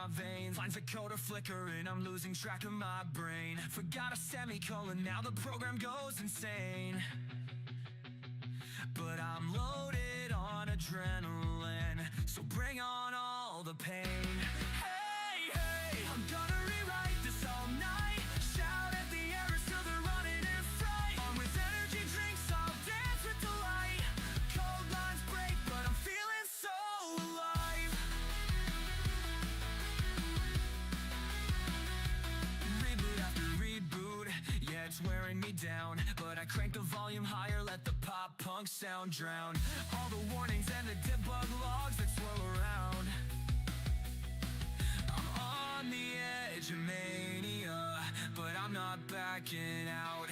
my veins. Lines of code are flickering, I'm losing track of my brain. Forgot a semicolon, now the program goes insane. But I'm loaded on adrenaline, so bring on all the pain. Hey, hey, I'm gonna rewrite this all night. Shout at the errors till they're running in fright. On with energy drinks, I'll dance with delight. Cold lines break, but I'm feeling so alive. Reboot after reboot, yeah, it's wearing me down. But I crank the volume higher, let the pop punk sound drown all the warnings and the debug logs that swirl around. I'm on the edge of mania, but I'm not backing out.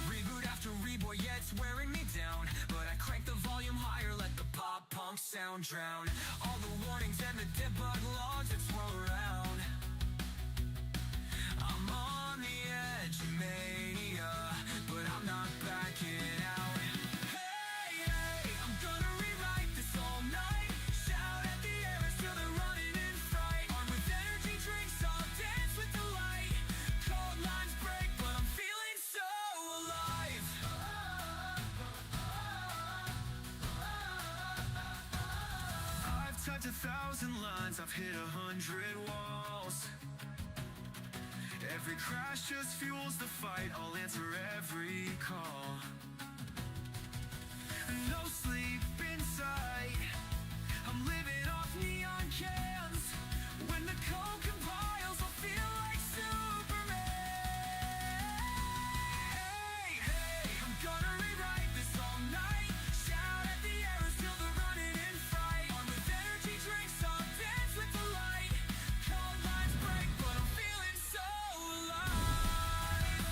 Reboot after reboot, yeah, it's wearing me down. But I crank the volume higher, let the pop punk sound drown all the warnings and the debug logs that swirl around. I'm on the edge of mania, but I'm not backing out. Hey, hey, I'm gonna rewrite this all night. Shout at the errors till they're running in fright. Armed with energy drinks, I'll dance with delight. Cold lines break, but I'm feeling so alive. I've typed 1,000 lines, I've hit 100 walls. Every crash just fuels the fight, I'll answer every call. No sleep inside, I'm living off neon cans. When the code compiles, I'll feel like Superman. Hey, hey, I'm gonna rewrite this all night. Shout at the errors till they're running in fright. Armed with energy drinks, I'll dance with delight. Cold lines break, but I'm feeling so alive.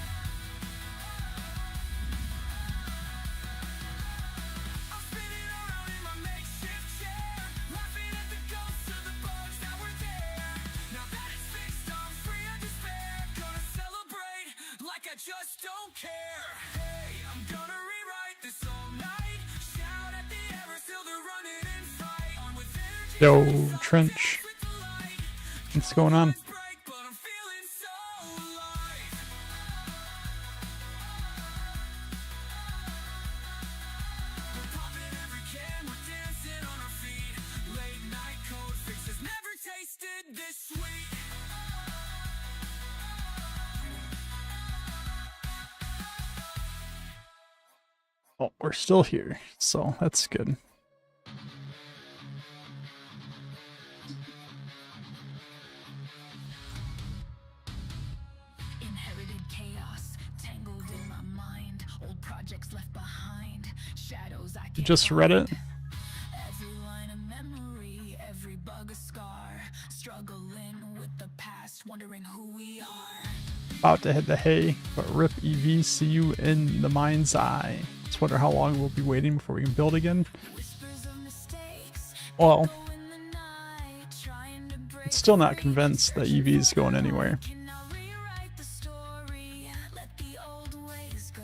I'm spinning around in my makeshift chair, laughing at the ghosts of the bugs that were there. Now that it's fixed, I'm free of despair. Gonna celebrate like I just don't care. Hey, I'm gonna rewrite this all night. Shout at the errors till they're running in fright. On with energy. Yo, Trench, what's going on? Break, but I'm feeling so alive. We're popping every can, we're dancing on our feet. Late night code fixes never tasted this sweet. Oh, we're still here, so that's good. Inherited chaos, tangled in my mind. Old projects left behind. Shadows I You can't just read it? find. Every line a memory, every bug a scar. Struggling with the past, wondering who we are. About to hit the hay, but rip EV, see you in the mind's eye. Just wonder how long we'll be waiting before we can build again. Whispers of mistakes, Well, echo in the night, trying to break it's still not convinced that EV is going anywhere. Can I rewrite the story? Let the old ways go.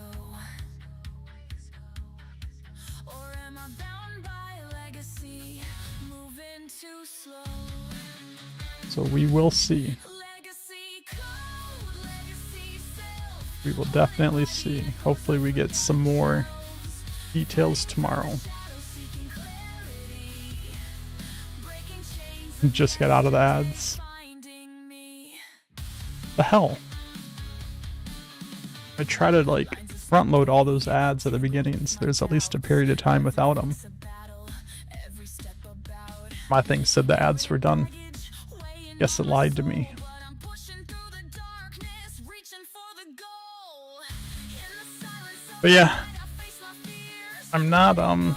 Or am I bound by legacy? Moving too slow. So we will see. Legacy code, legacy self. We will definitely see. Hopefully we get some more details tomorrow. Seeking clarity. Breaking chains, Just get out of the ads. finding me. The hell? I try to like front load all those ads at the beginning, so there's at least a period of time without them. It's a battle, every step about. My thing said the ads were done. Weighing Guess it lied to me. but I'm pushing through the darkness, reaching for the goal. In the silence of But yeah, night, I face my fears. I'm not A burden,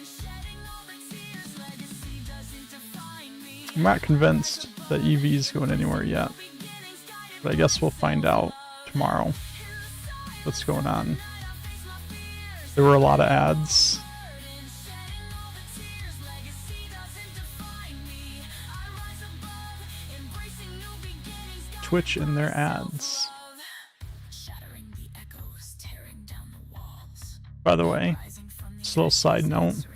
shedding all the tears. Legacy doesn't define me. I'm not convinced that EV is going anywhere yet. Beginnings guided But I guess we'll find out tomorrow in the silence what's going on. of night, I face my fears. There were a lot of ads. Burden, shedding all the tears. Legacy doesn't define me. I rise above, embracing new beginnings. Twitch in their ads. Shattering the echoes, tearing down the walls. By the way, Rising Just a little side note.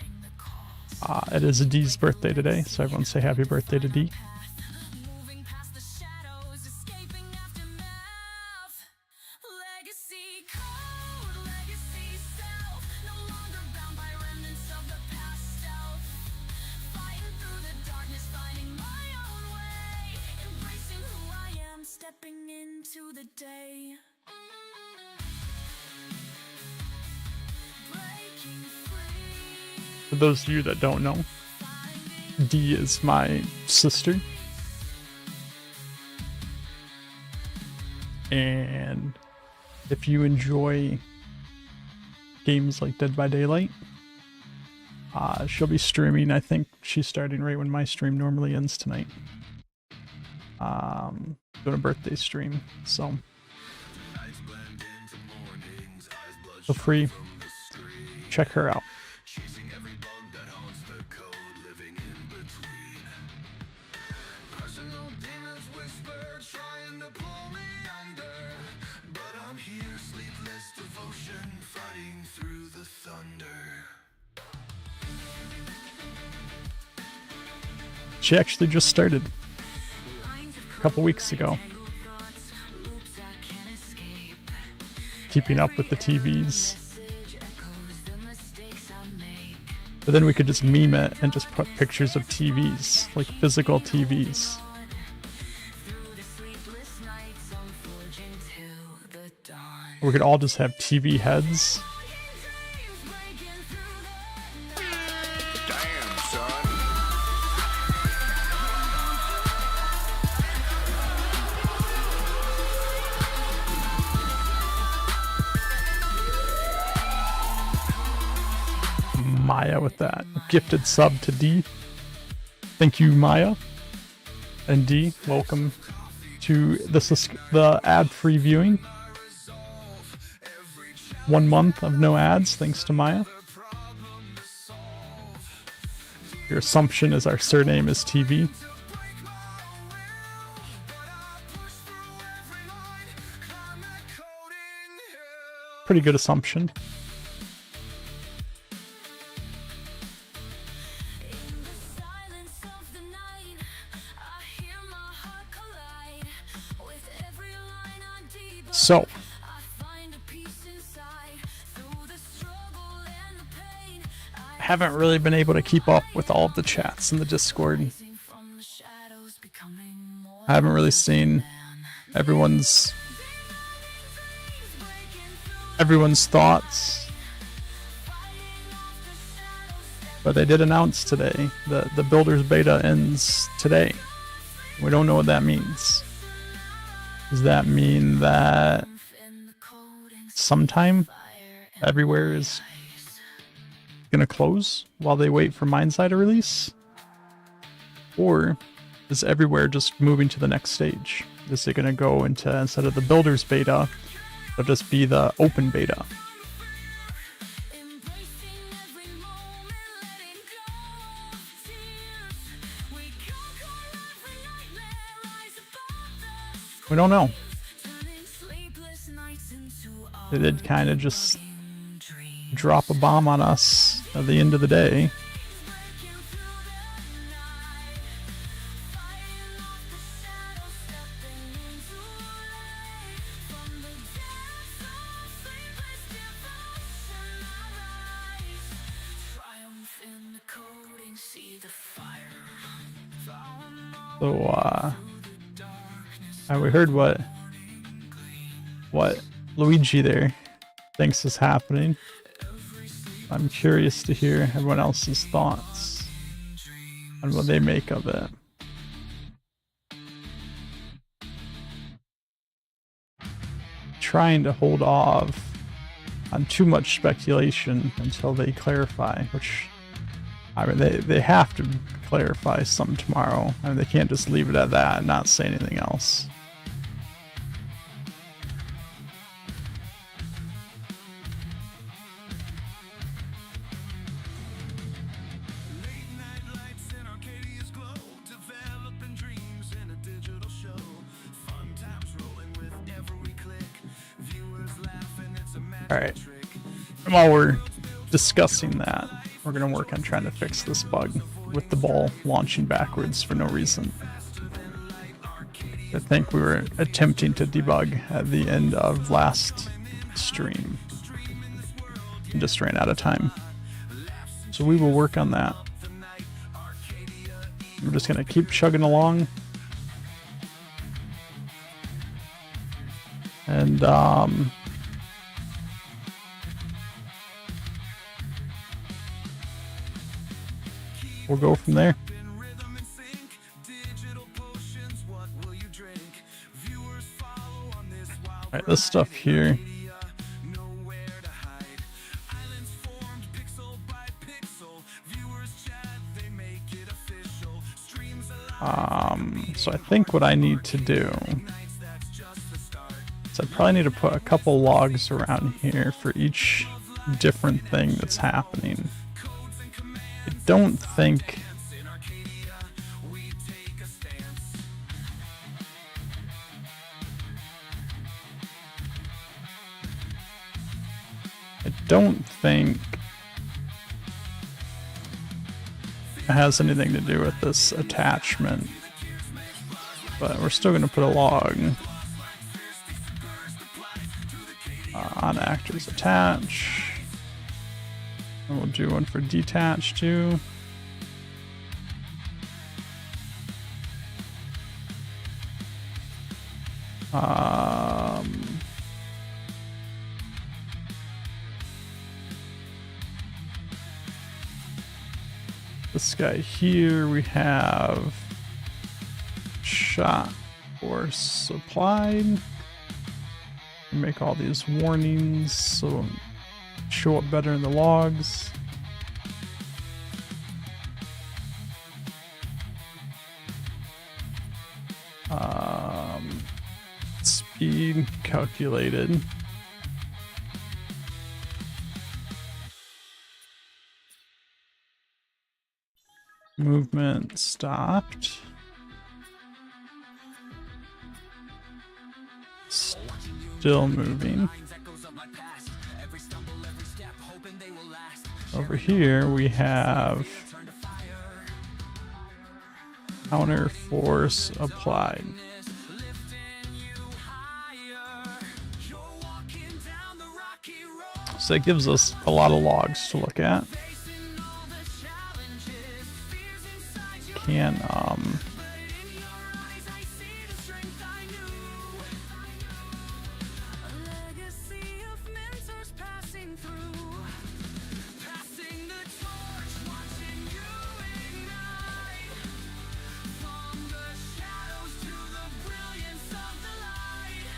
It is Dee's birthday today, so everyone say happy birthday to Dee. Moving past the shadows, escaping aftermath. Legacy code, legacy self. No longer bound by remnants of the past self. Fighting through the darkness, finding my own way. Embracing who I am, stepping into the day. Breaking free. For those of you that don't know, Dee is my sister. And if you enjoy games like Dead by Daylight, she'll be streaming. I think she's starting right when my stream normally ends tonight. Doing a birthday stream, so feel free, check her out. She actually just started a couple weeks ago. Keeping up with the TVs. But then we could just meme it and just put pictures of TVs, like physical TVs. We could all just have TV heads. Damn, son. Maya with that gifted sub to D. Thank you, Maya. And D, welcome to the ad-free viewing. 1 month of no ads, thanks to Maya. Your assumption is our surname is TV. Pretty good assumption. So, I haven't really been able to keep up with all of the chats in the Discord. I haven't really seen everyone's thoughts. But they did announce today that the Builders Beta ends today. We don't know what that means. Does that mean that sometime everywhere is gonna close while they wait for Mindside to release? Or is everywhere just moving to the next stage? Is it gonna go into, instead of the Builders Beta, it'll just be the open beta? We don't know. They did kind of just drop a bomb on us at the end of the day. So, we heard what Luigi there thinks is happening. I'm curious to hear everyone else's thoughts on what they make of it. Trying to hold off on too much speculation until they clarify, which, I mean, they have to clarify something tomorrow. I mean, they can't just leave it at that and not say anything else. All right. And while we're discussing that, we're going to work on trying to fix this bug with the ball launching backwards for no reason. I think we were attempting to debug at the end of last stream and just ran out of time. So we will work on that. We're just going to keep chugging along. And we'll go from there. Alright, this stuff here. So I think what I need to do is I probably need to put a couple logs around here for each different thing that's happening. I don't think it has anything to do with this attachment, but we're still going to put a log on actors attach, and we'll do one for detach too. This guy here, we have shot force applied. Make all these warnings so show up better in the logs. Speed calculated. Movement stopped. Still moving. Over here we have counter force applied. So it gives us a lot of logs to look at. Can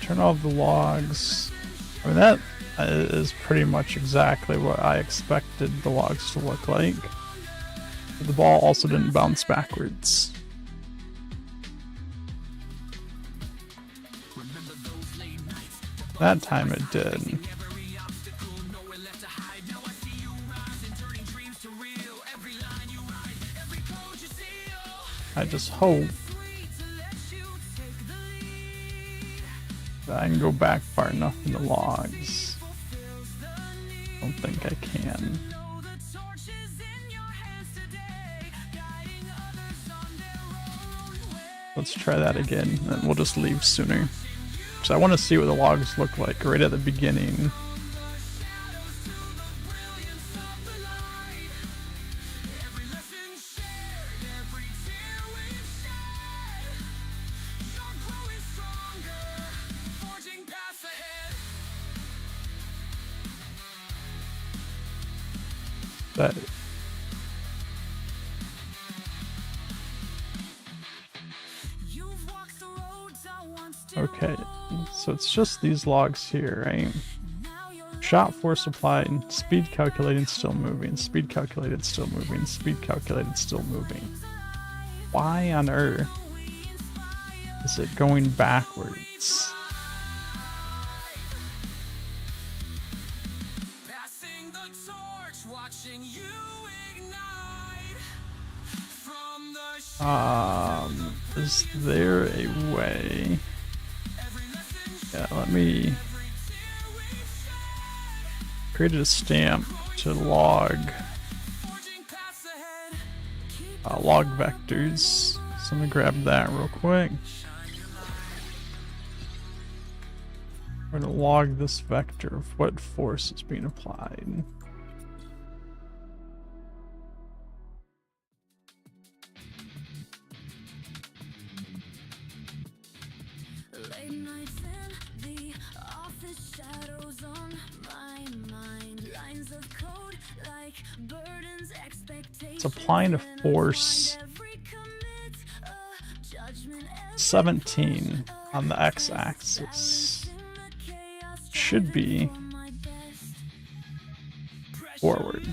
turn off the logs. I mean, that is pretty much exactly what I expected the logs to look like. The ball also didn't bounce backwards. That time it did. I just hope that I can go back far enough in the logs. I don't think I can. Let's try that again, and we'll just leave sooner. So I want to see what the logs look like right at the beginning. That okay, so it's just these logs here, right? Shot force applied, speed calculated, still moving, speed calculated, still moving, speed calculated, still moving. Why on earth is it going backwards? Is there a way? Yeah, let me create a stamp to log Forging paths ahead. log vectors. So I'm gonna grab that real quick. We're gonna log this vector of what force is being applied. Late nights in the office, shadows on my mind. Lines of code like burdens, expectations. It's applying a force Every commit, judgment, 17 on the x-axis. Should be forward.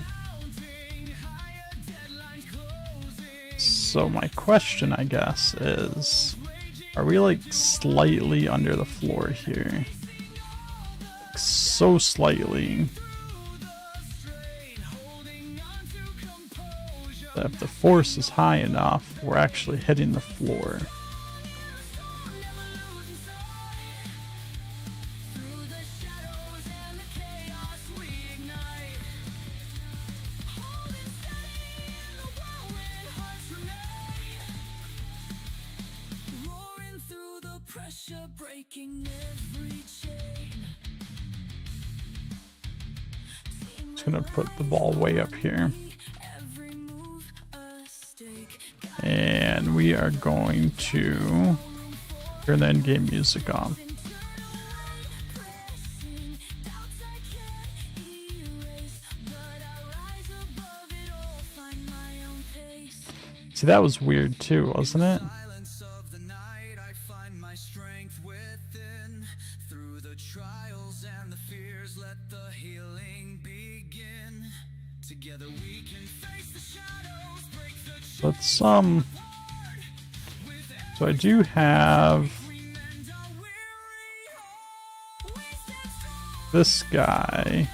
So my question, I guess, is, are we like slightly under the floor here? Like, so slightly that if the force is high enough, we're actually hitting the floor. Roaring through the pressure, breaking every chain. Just gonna put the ball way up here. Every move a stake. And we are going to turn the in-game music on. Pressing doubts I can't erase, but I rise above it all, find my own pace. See, that was weird too, wasn't it? Silence of the night, I find my strength within. Through the trials and the fears, let the healing begin. Together we can face the shadows, break the Let's so I do have mend our weary heart. We stand strong this guy.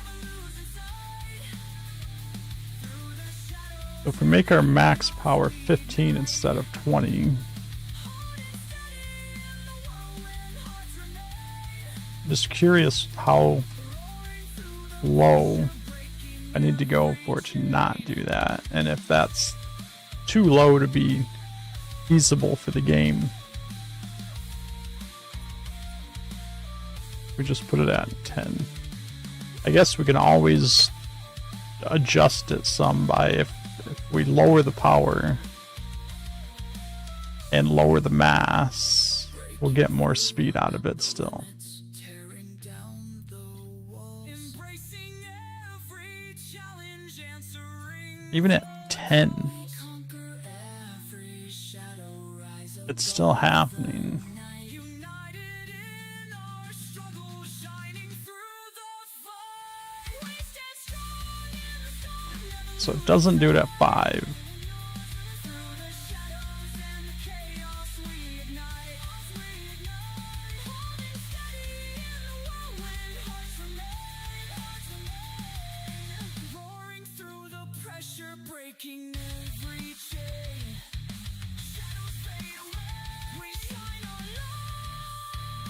So if we make our max power 15 instead of 20, just curious how low I need to go for it to not do that, and if that's too low to be feasible for the game. We just put it at 10. I guess we can always adjust it some by if we lower the power and lower the mass, we'll get more speed out of it still. tearing down the walls. Embracing every challenge, answering Even at 10, conquer every shadow, rise up it's still happening. united in our struggle, shining through the fire. We stand strong in the storm, never So it doesn't do it at 5. through the shadows and the chaos we ignite. Holding steady in the whirlwind, hearts remain. Roaring through the pressure, breaking every chain. Shadows fade away, we shine on light.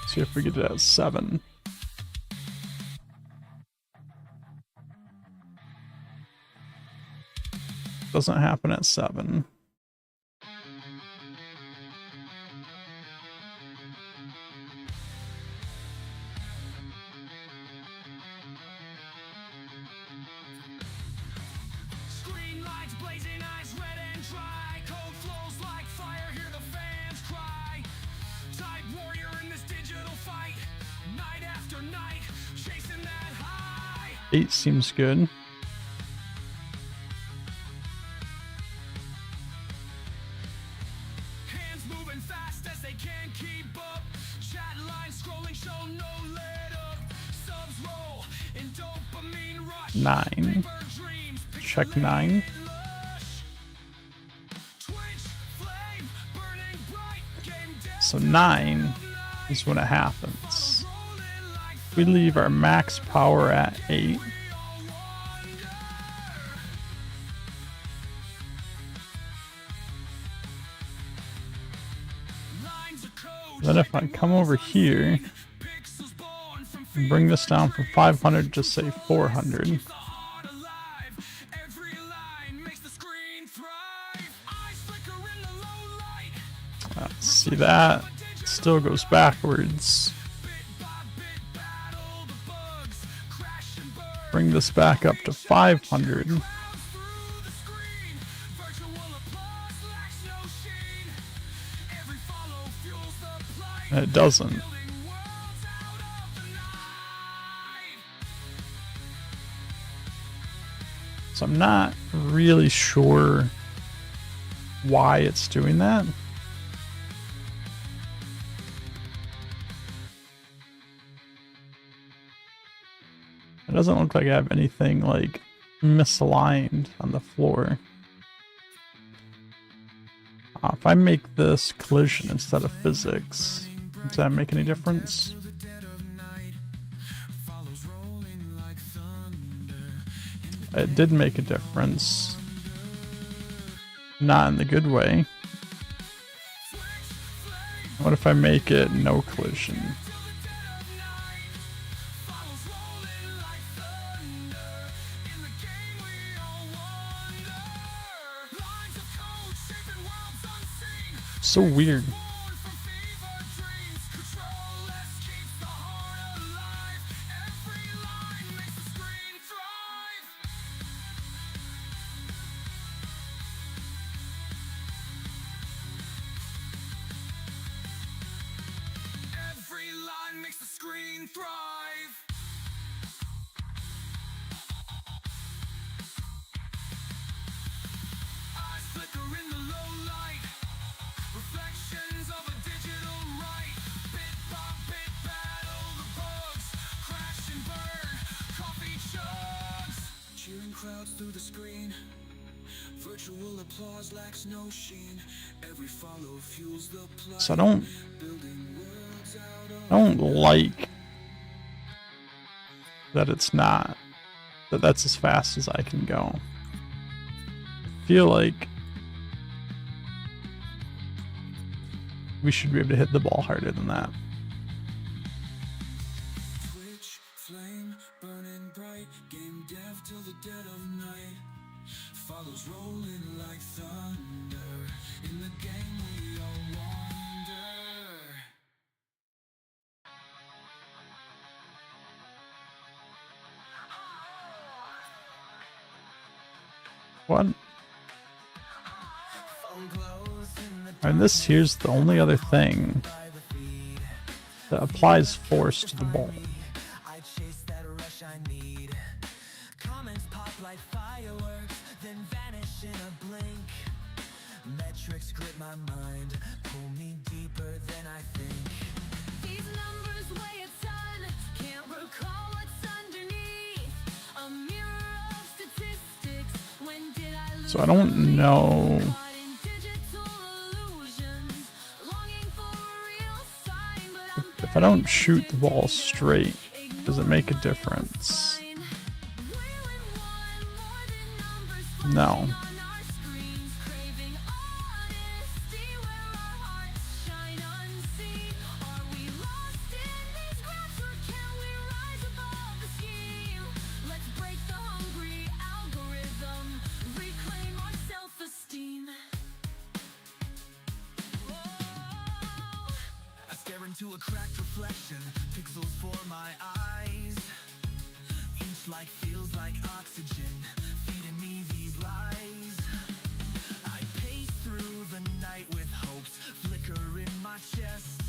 See if we get it at 7. Doesn't happen at 7. Screen lights, blazing eyes, red and dry. Code flows like fire, hear the fans cry. Tide warrior in this digital fight. Night after night, chasing that high. 8 seems good. Hands moving fast as they can't keep up. Chat lines scrolling, show no let up. Subs roll in dopamine rush. 9. Bird dreams, Check 9. lush. Twitch flame, burning bright. Game dead. So 9 is when it happens. We leave our max power at 8. Lines of code. Then if I come over here Pixels born from and bring this down from 500 to say 400, the See that? Still goes backwards. Bring this back up to 500. And it doesn't. So I'm not really sure why it's doing that. It doesn't look like I have anything like misaligned on the floor. If I make this collision instead of physics, does that make any difference? It did make a difference. Not in the good way. What if I make it no collision? So weird. Every line makes the screen thrive. Eyes flicker in the low light. Reflections of a digital right. Bit by bit battle the bugs. Crash and burn. Coffee chugs. Cheering crowds through the screen. Virtual applause lacks no sheen. Every follow fuels the plot. So I don't Building worlds out of like that it's not, that's as fast as I can go. I feel like we should be able to hit the ball harder than that. Twitch, flame, burning bright. Game dev till the dead of night. Follows rolling like thunder. In the game we all wander. What? And this here's the only other thing that applies force to the ball. I chase that rush I need. Comments pop like fireworks, then vanish in a blink. Metrics grip my mind, pull me deeper than I think. These numbers weigh a ton, can't recall what's underneath. A mirror of statistics, when did I lose? So I don't know. Caught in digital illusions, longing for a real sign, but I'm If I don't shoot the ball straight, does it make a difference? fine. We win one more than numbers No. on our screens, craving honesty where our hearts shine unseen. Are we lost in these graphs or can we rise above the scheme? Let's break the hungry algorithm, reclaim our self-esteem. Whoa. I stare into a cracked reflection, pixels for my eyes. Each light feels like oxygen, feeding me these lies. I pace through the night with hopes flicker in my chest,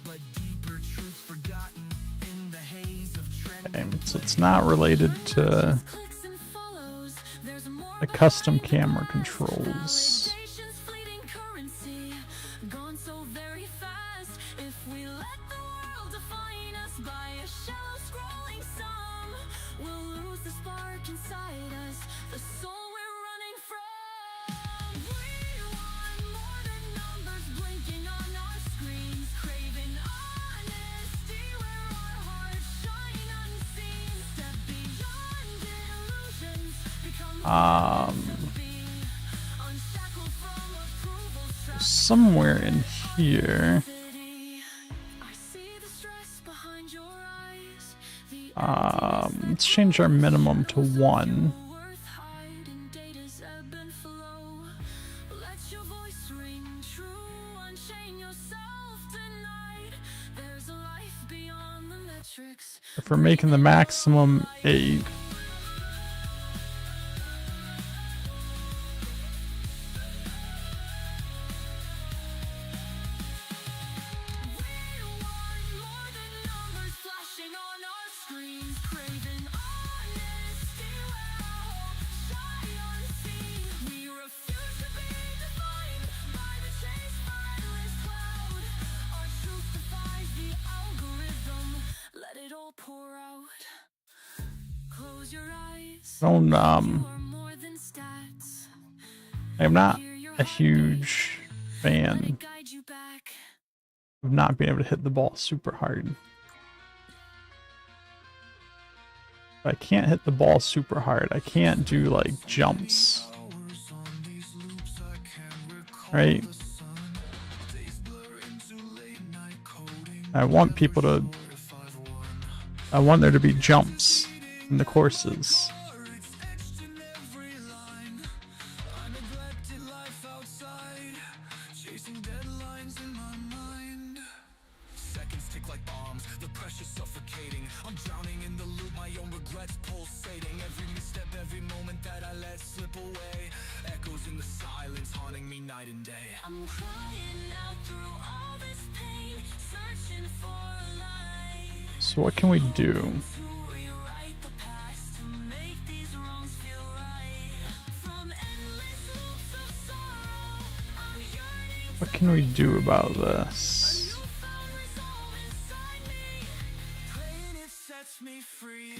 but deeper truth forgotten in the haze of trend. So it's not related to Clicks and follows, there's more the custom camera controls. validation's fleeting currency, gone so very fast. If we let the world define us by a shallow scrolling sum, we'll lose the spark inside us, the soul we're running from. We want more than numbers blinking on our screens, craving honesty where our hearts shine unseen. Step beyond illusions, become unshackled from approval's trap. Somewhere in here, I see the stress behind your eyes. The let's change our minimum to 1. worth hiding data's ebb and flow. Let your voice ring true, unchained If we're making the maximum 8, We want more than numbers flashing on our screens, craving honesty where our hope shine unseen. We refuse to be defined by the chase for endless cloud. Our truth defies the algorithm. Let it all pour out. Close your eyes. don't You are more than stats. I'm not Hear your a huge let fan it guide you back. of not being able to hit the ball super hard. If I can't hit the ball super hard, I can't do like jumps. Right? I want people to. I want there to be jumps in the courses. Chasing deadlines in my mind. Seconds tick like bombs, the pressure's suffocating. I'm drowning in the loop, my own regrets pulsating. Every misstep, every moment that I let slip away, echoes in the silence, haunting me night and day. I'm crying out through all this pain, searching for a light So what can we do? to rewrite the past, to make these wrongs feel right. From endless loops of sorrow, I'm yearning What can we do about this? to found resolve inside me. Praying it sets me free.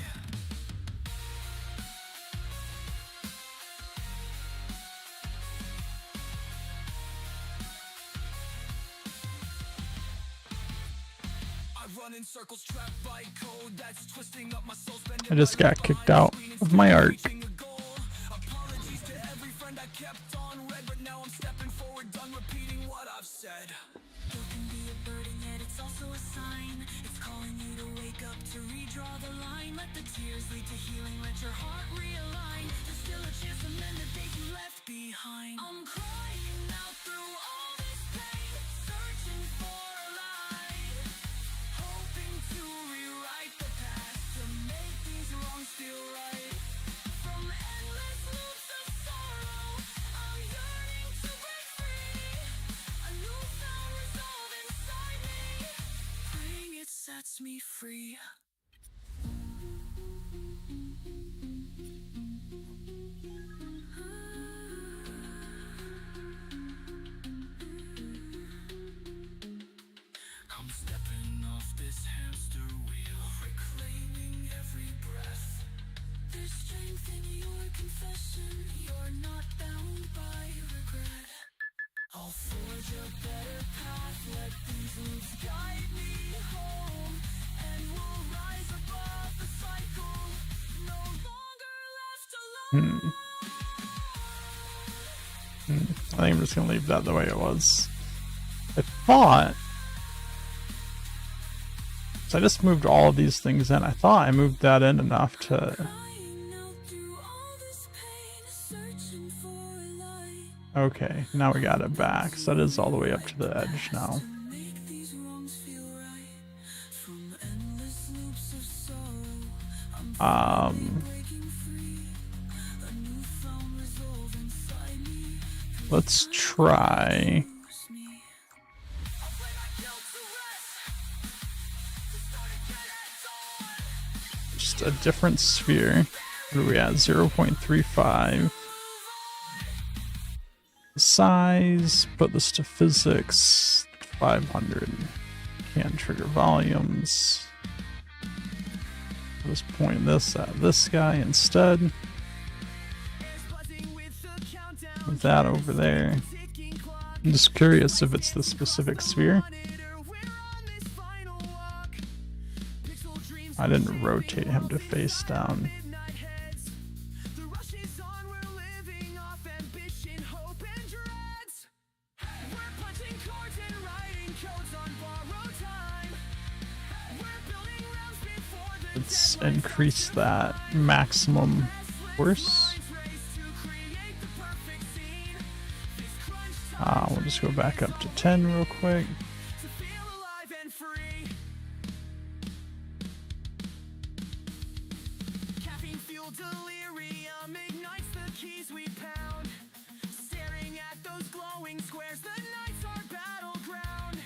I run in circles, trapped by code that's twisting up my soul. I just got kicked out of my arc. Apologies to every friend I kept on red, but now I'm stepping forward, done repeating what I've said. Guilt can be a burden, yet it's also a sign. It's calling you to wake up, to redraw the line. Let the tears lead to healing, let your heart realign. There's still a chance to mend the days you left behind. I'm crying out through all this pain, searching for a light, Hoping to rewrite the past, to make these wrongs feel right. from endless loops of sorrow. I'm yearning to break free, a newfound resolve inside me. Praying it sets me free. I'm stepping off this hamster wheel, reclaiming every breath. There's strength in your confession. You're not bound by regret. I'll forge a better path, let these loops guide me home, and we'll rise above the cycle, no longer left alone. I think I'm just gonna leave that the way it was. I thought. So I just moved all of these things in. I thought I moved that in enough to. Crying out through all this pain, searching for a light. Okay, now we got it back. So that is all the way up to the edge now. Make these wrongs feel right. From endless loops of sorrow, I'm breaking free. A newfound resolve inside me. Let's try. Force me. I'll lay my guilt to rest, to start again at dawn. Just a different sphere. What are we at? 0.35. Size. Put this to physics. 500. Can't trigger volumes. I'll just point this at this guy instead. Put that over there. I'm just curious if it's the specific sphere. I didn't rotate him to face down. Let's increase that maximum force. We'll just go back up to 10 real quick. ring squares, the night's our battleground.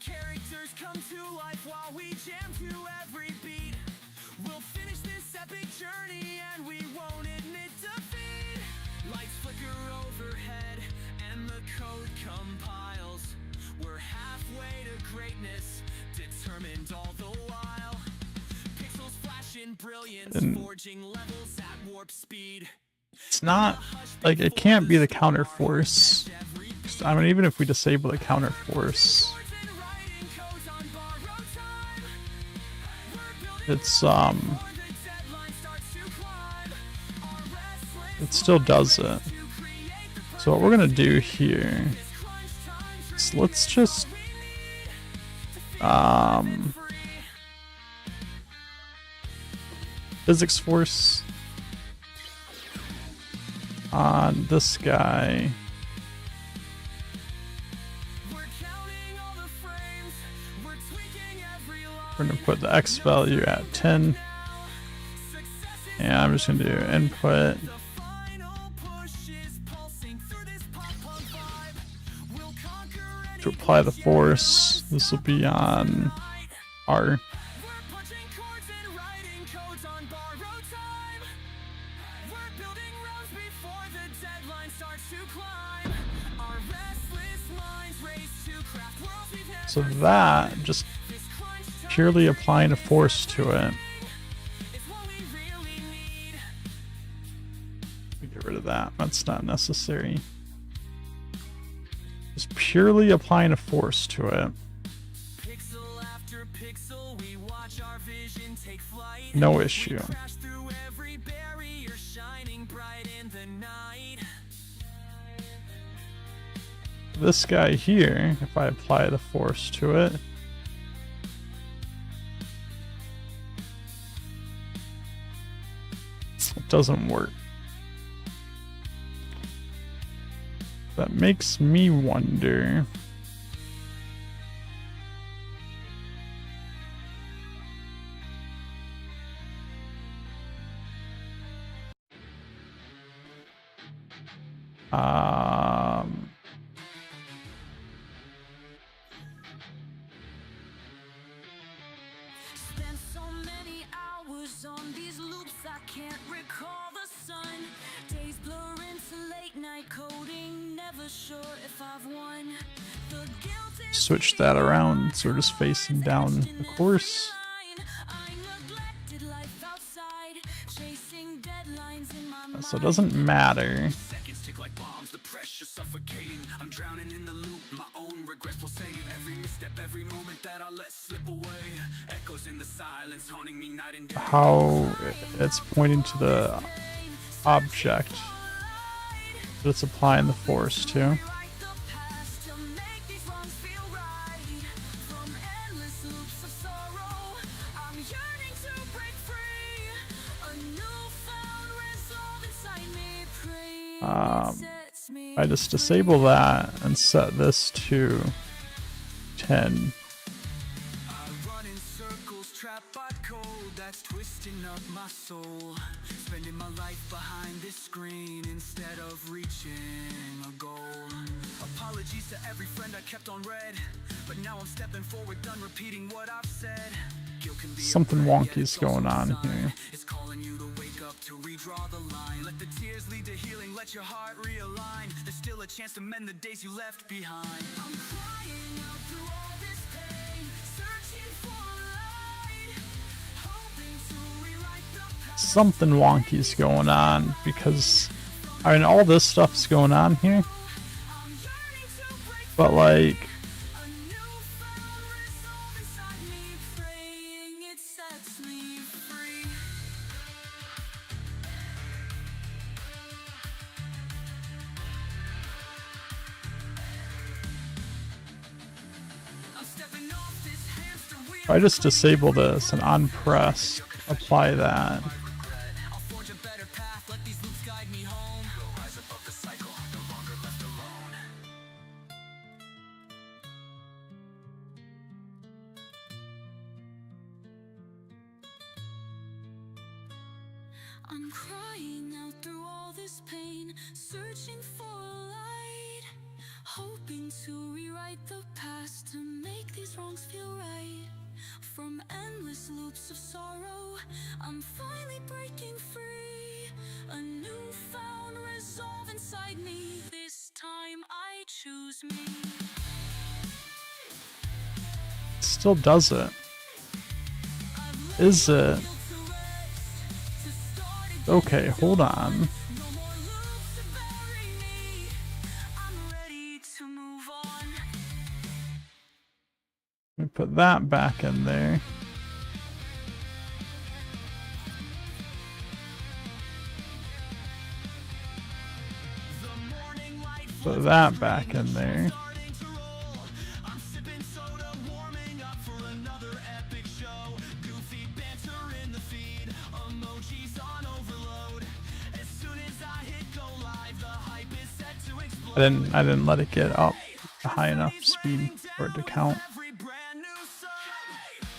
Characters come to life while we jam to every beat. We'll finish this epic journey and we won't admit defeat. Lights flicker overhead and the code compiles. We're halfway to greatness, determined all the while. Pixels flash in brilliance, forging levels at warp speed. It's not like it can't be the counter force. I mean, even if we disable the counter force, it's it still does it. So what we're gonna do here is let's just physics force on this guy. We're gonna put the X value at 10. And I'm just gonna do input. To apply the force, this will be on R. So that, just purely applying a force to it. Get rid of that, that's not necessary. Just purely applying a force to it. No issue. This guy here, if I apply the force to it, it doesn't work. That makes me wonder. Spent so many hours on these loops, I can't recall the sun. Days blur into late night coding, never sure if I've won. The guilt is Switch that around, so we're just facing down the course. I neglected life outside, chasing deadlines in my mind. So it doesn't matter. Seconds tick like bombs, the pressure suffocating. I'm drowning in the loop, my own regrets pulsating. Every misstep, every moment that I let slip away. Echoes in the silence, haunting me night and day. How it's pointing to the object that it's applying the force to. Rewrite the past to make these wrongs feel right. From endless loops of sorrow, I'm yearning to break free. A newfound resolve inside me, praying it sets me I just disable that and set this to 10. I run in circles, trapped by code that's twisting up my soul. Spending my life behind this screen instead of reaching a goal. Apologies to every friend I kept on red, but now I'm stepping forward, done repeating what I've said. Guilt can be a Something threat, wonky yet is it's also going a on sign. here. It's calling you to wake up, to redraw the line. Let the tears lead to healing, let your heart realign. There's still a chance to mend the days you left behind. I'm crying out through all this pain, searching for light, hoping to rewrite the past. Something wonky is going on because, I mean, all this stuff's going on here, I'm yearning to break but like, a newfound resolve inside me, praying it sets me free. I'm stepping off this hamster wheel. if I just disable this and on press, apply that, I'll forge a better path, let these loops guide me home. Go rise above the cycle, no longer left alone. I'm crying out through all this pain, searching for light, hoping to rewrite the past to make these wrongs feel right. From endless loops of sorrow, I'm finally breaking free. A newfound resolve inside me. This time I choose me. Still does it. Is it? Okay, hold on. No more loops to bury me. I'm ready to move on. Let me put that back in there. Put that back in there. I didn't let it get up to high enough speed for it to count. Every brand new song.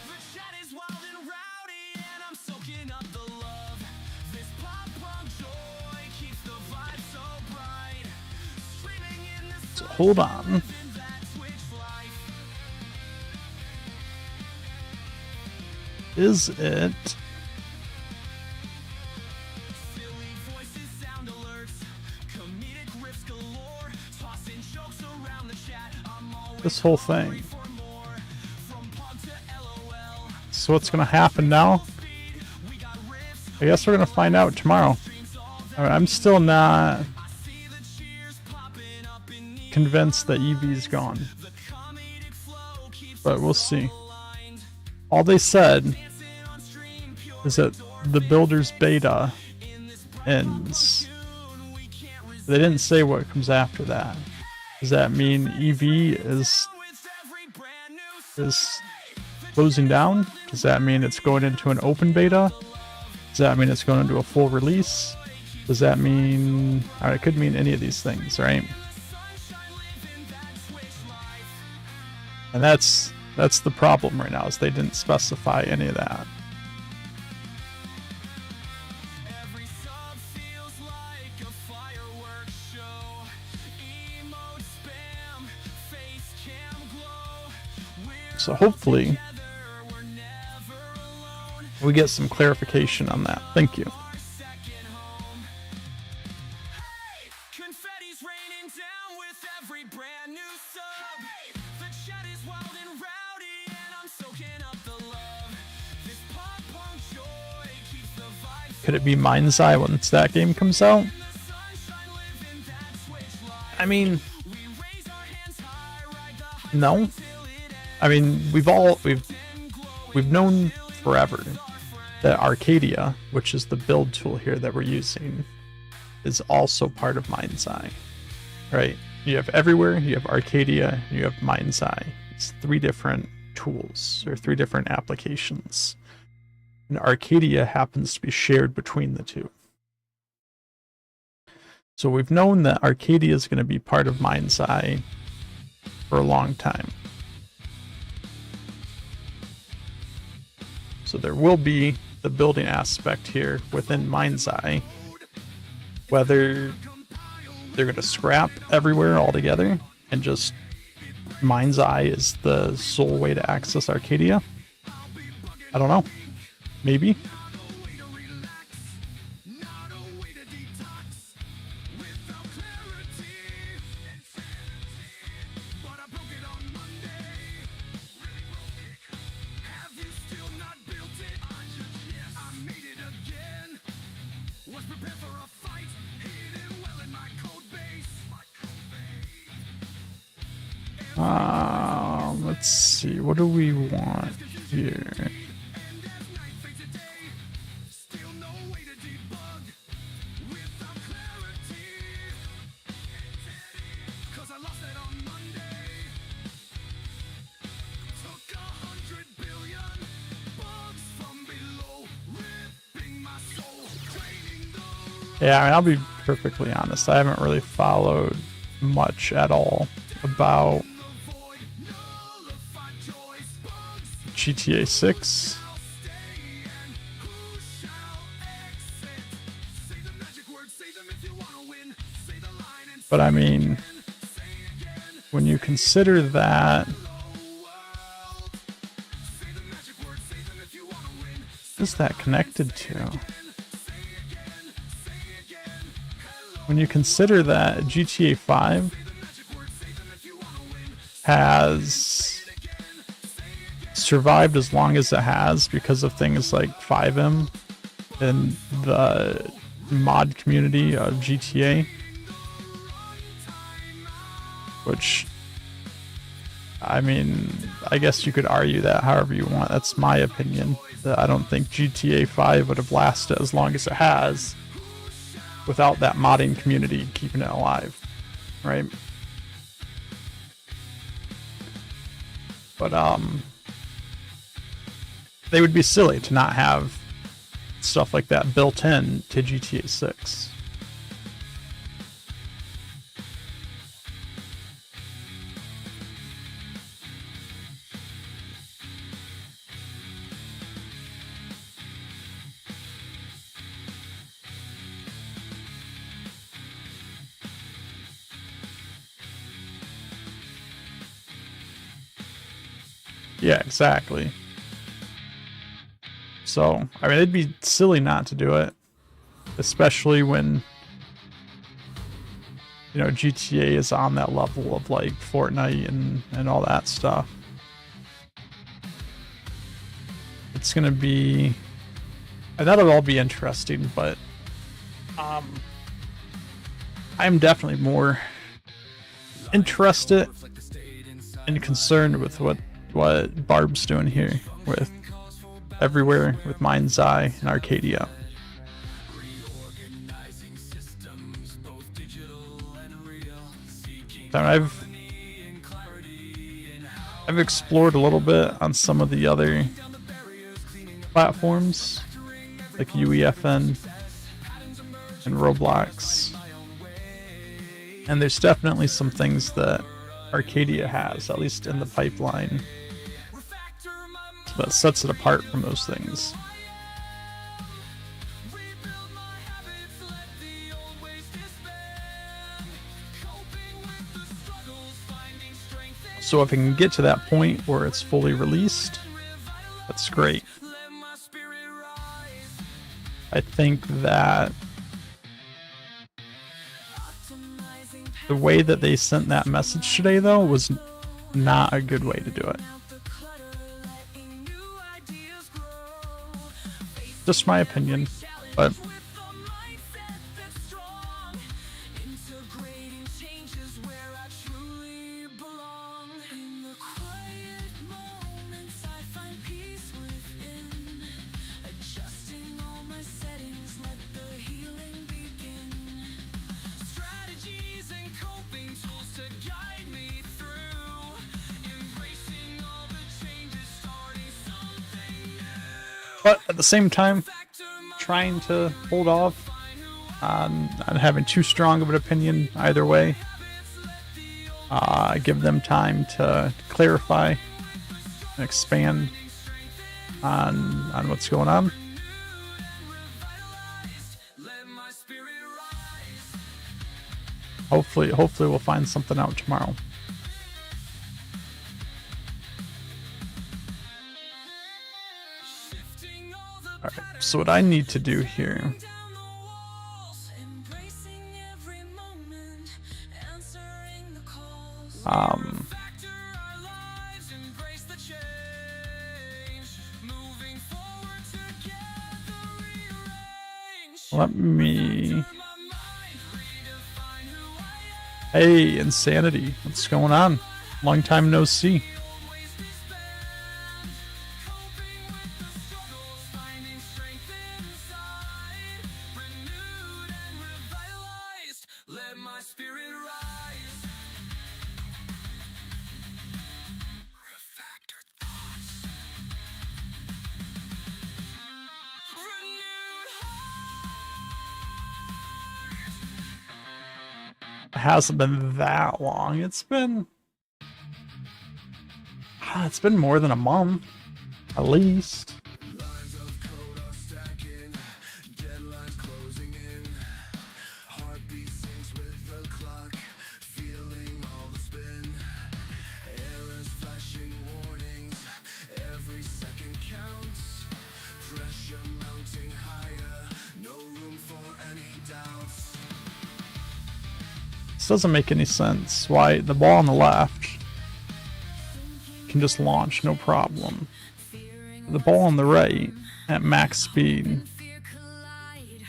The chat is wild and rowdy, and I'm soaking up the love. This pop punk joy keeps the vibe so bright. Streaming in the So hold on. in that Twitch life. Is it? Silly voices, sound alerts, comedic riffs galore, tossing jokes around the chat. I'm always This whole thing. for more. From punk to LOL, So what's gonna happen now? we got riffs. I guess we're gonna find out tomorrow. I'm still not See the cheers popping up in the convinced that EV's gone, comedic flow keeps but we'll see. aligned. All they said Dancing on stream, pure is that the builder's beta ends. tune. We can't resist They didn't say what comes after that. Does that mean EV is with every brand new closing down? Does that mean it's going into an open beta? Does that mean it's going into a full release? Does that mean... it could mean any of these things, right? sunshine, living that Twitch life. And that's the problem right now, is they didn't specify any of that. Every sub feels like a fireworks show. Emote spam, face cam glow. We're So hopefully together, we're never alone. we get some clarification on that. Thank you. Our second home. Hey, confetti's raining down with every brand new sub. The chat is wild and rowdy, and I'm soaking up the love. This pop punk joy keeps the vibe. Could it be Mind's Eye once that game comes out? Sunshine, living that Twitch life. I mean, We raise our hands high, ride the hype no. till it ends. I mean, we've known forever that Arcadia, which is the build tool here that we're using, is also part of Mind's Eye, right? You have Everywhere, you have Arcadia, and you have Mind's Eye. It's 3 different tools or 3 different applications. And Arcadia happens to be shared between the 2. So we've known that Arcadia is going to be part of Mind's Eye for a long time. So there will be the building aspect here within Mind's Eye. Whether they're going to scrap Everywhere altogether and just Mind's Eye is the sole way to access Arcadia, I don't know. Maybe. Let's see. What do we want here? Yeah, I mean, I'll be perfectly honest. I haven't really followed much at all about GTA 6. But I mean, when you consider that, what is that connected to? When you consider that GTA 5 has survived as long as it has because of things like FiveM and the mod community of GTA, which, I mean, I guess you could argue that however you want. That's my opinion. That I don't think GTA 5 would have lasted as long as it has without that modding community keeping it alive, right? But they would be silly to not have stuff like that built in to GTA 6. Yeah, exactly. So, I mean, it'd be silly not to do it, especially when, you know, GTA is on that level of like Fortnite and all that stuff. It's gonna be, and that'll all be interesting, but I'm definitely more interested and concerned with what Barb's doing here with Everywhere, with Mind's Eye, and Arcadia. I've explored a little bit on some of the other platforms like UEFN and Roblox, and there's definitely some things that Arcadia has, at least in the pipeline, that sets it apart from those things. So if it can get to that point where it's fully released, that's great. I think that the way that they sent that message today, though, was not a good way to do it. Just my opinion, but at the same time, trying to hold off on having too strong of an opinion either way. Give them time to clarify and expand on what's going on. Hopefully we'll find something out tomorrow. Alright, so what I need to do here let me... Hey, Insanity, what's going on? Long time no see. It hasn't been that long. It's been more than a month, at least. doesn't make any sense. Why the ball on the left can just launch, no problem. The ball on the right at max speed Fear collide,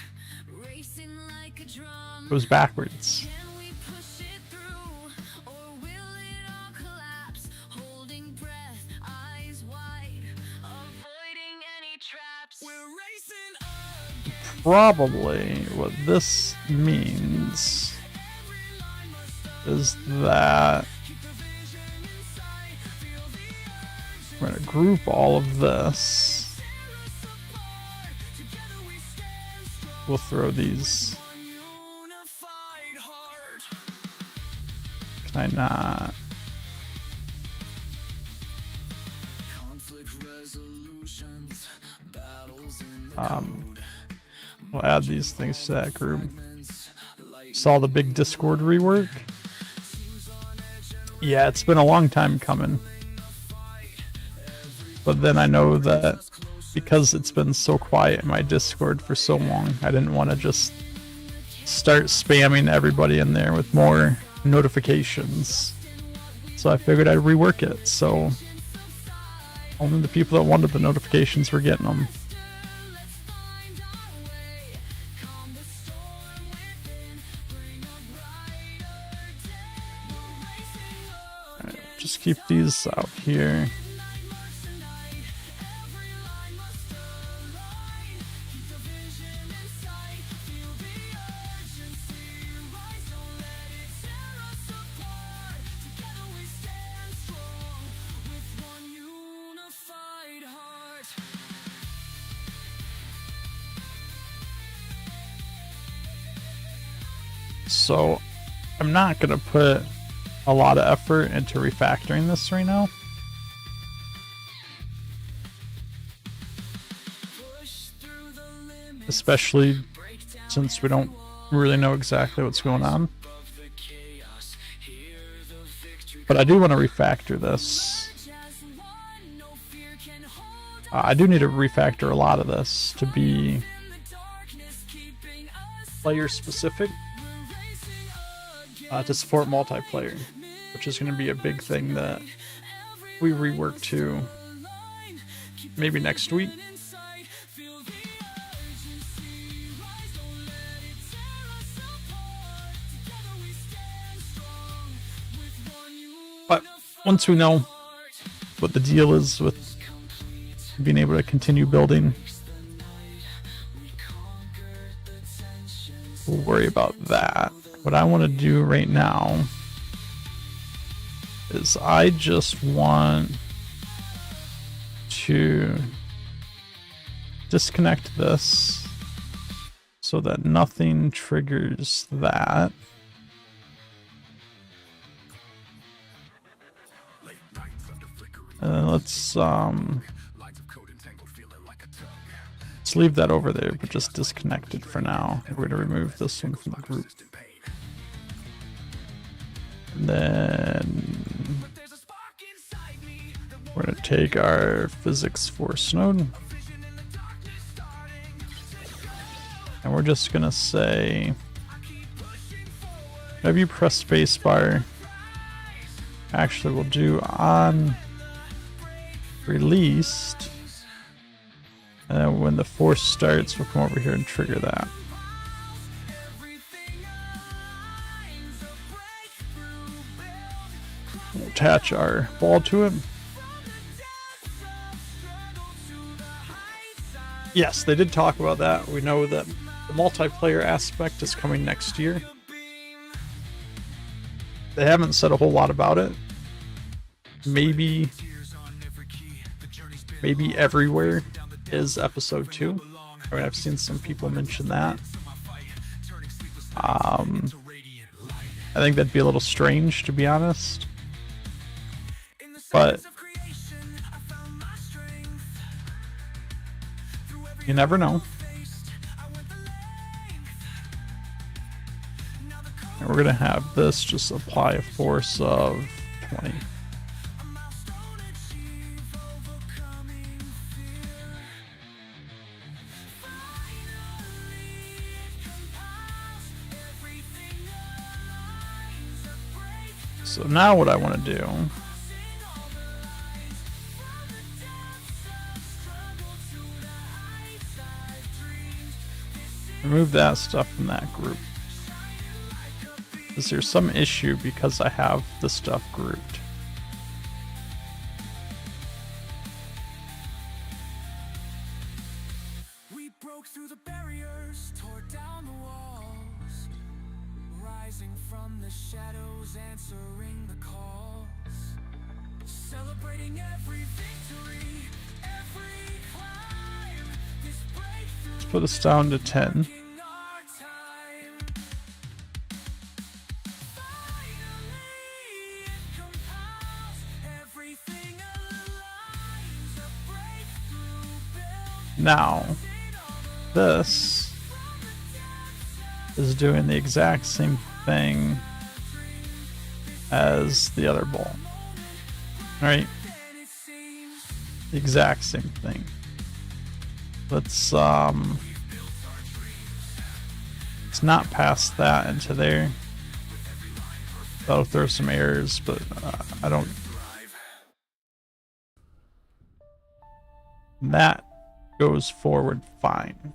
racing like a drum. goes backwards. Can we push it through, or will it all collapse? Holding breath, eyes wide, avoiding any traps. We're racing again. Probably what this means is that we're going to group all of this. We'll throw these. Unified heart. Can I not? Conflict resolutions, battles in the We'll add these things to that group. Saw the big Discord rework? Yeah, it's been a long time coming. But then I know that because it's been so quiet in my Discord for so long, I didn't want to just start spamming everybody in there with more notifications. So I figured I'd rework it, so only the people that wanted the notifications were getting them. Alright, just keep these out here. unified heart. So I'm not gonna put a lot of effort into refactoring this right now. Especially since we don't really know exactly what's going on. But I do want to refactor this. I do need to refactor a lot of this to be player specific to support multiplayer, which is going to be a big thing that we rework to maybe next week. But once we know what the deal is with being able to continue building, we'll worry about that. What I want to do right now is I just want to disconnect this so that nothing triggers that. Let's leave that over there, but just disconnect it for now. We're going to remove this one from the group. And then we're going to take our physics force node. And we're just going to say, whenever you press spacebar, actually we'll do on released. And then when the force starts, we'll come over here and trigger that. We'll attach our ball to it. Yes, they did talk about that. We know that the multiplayer aspect is coming next year. They haven't said a whole lot about it. Maybe everywhere is episode 2. I mean, I've seen some people mention that. I think that'd be a little strange, to be honest. But you never know. And we're gonna have this just apply a force of 20. So now what I want to do remove that stuff from that group. Is there some issue because I have the stuff grouped? We broke through the barriers, tore down the walls, rising from the shadows, answering the calls, celebrating every victory, every climb. This breakthrough Let's put this down to 10. our time. Finally, it compiles, everything aligns, a breakthrough built. Now, this is doing the exact same thing as the other ball. Right? The exact same thing. Let's not pass that into there. That'll throw some errors, but I don't. That goes forward fine.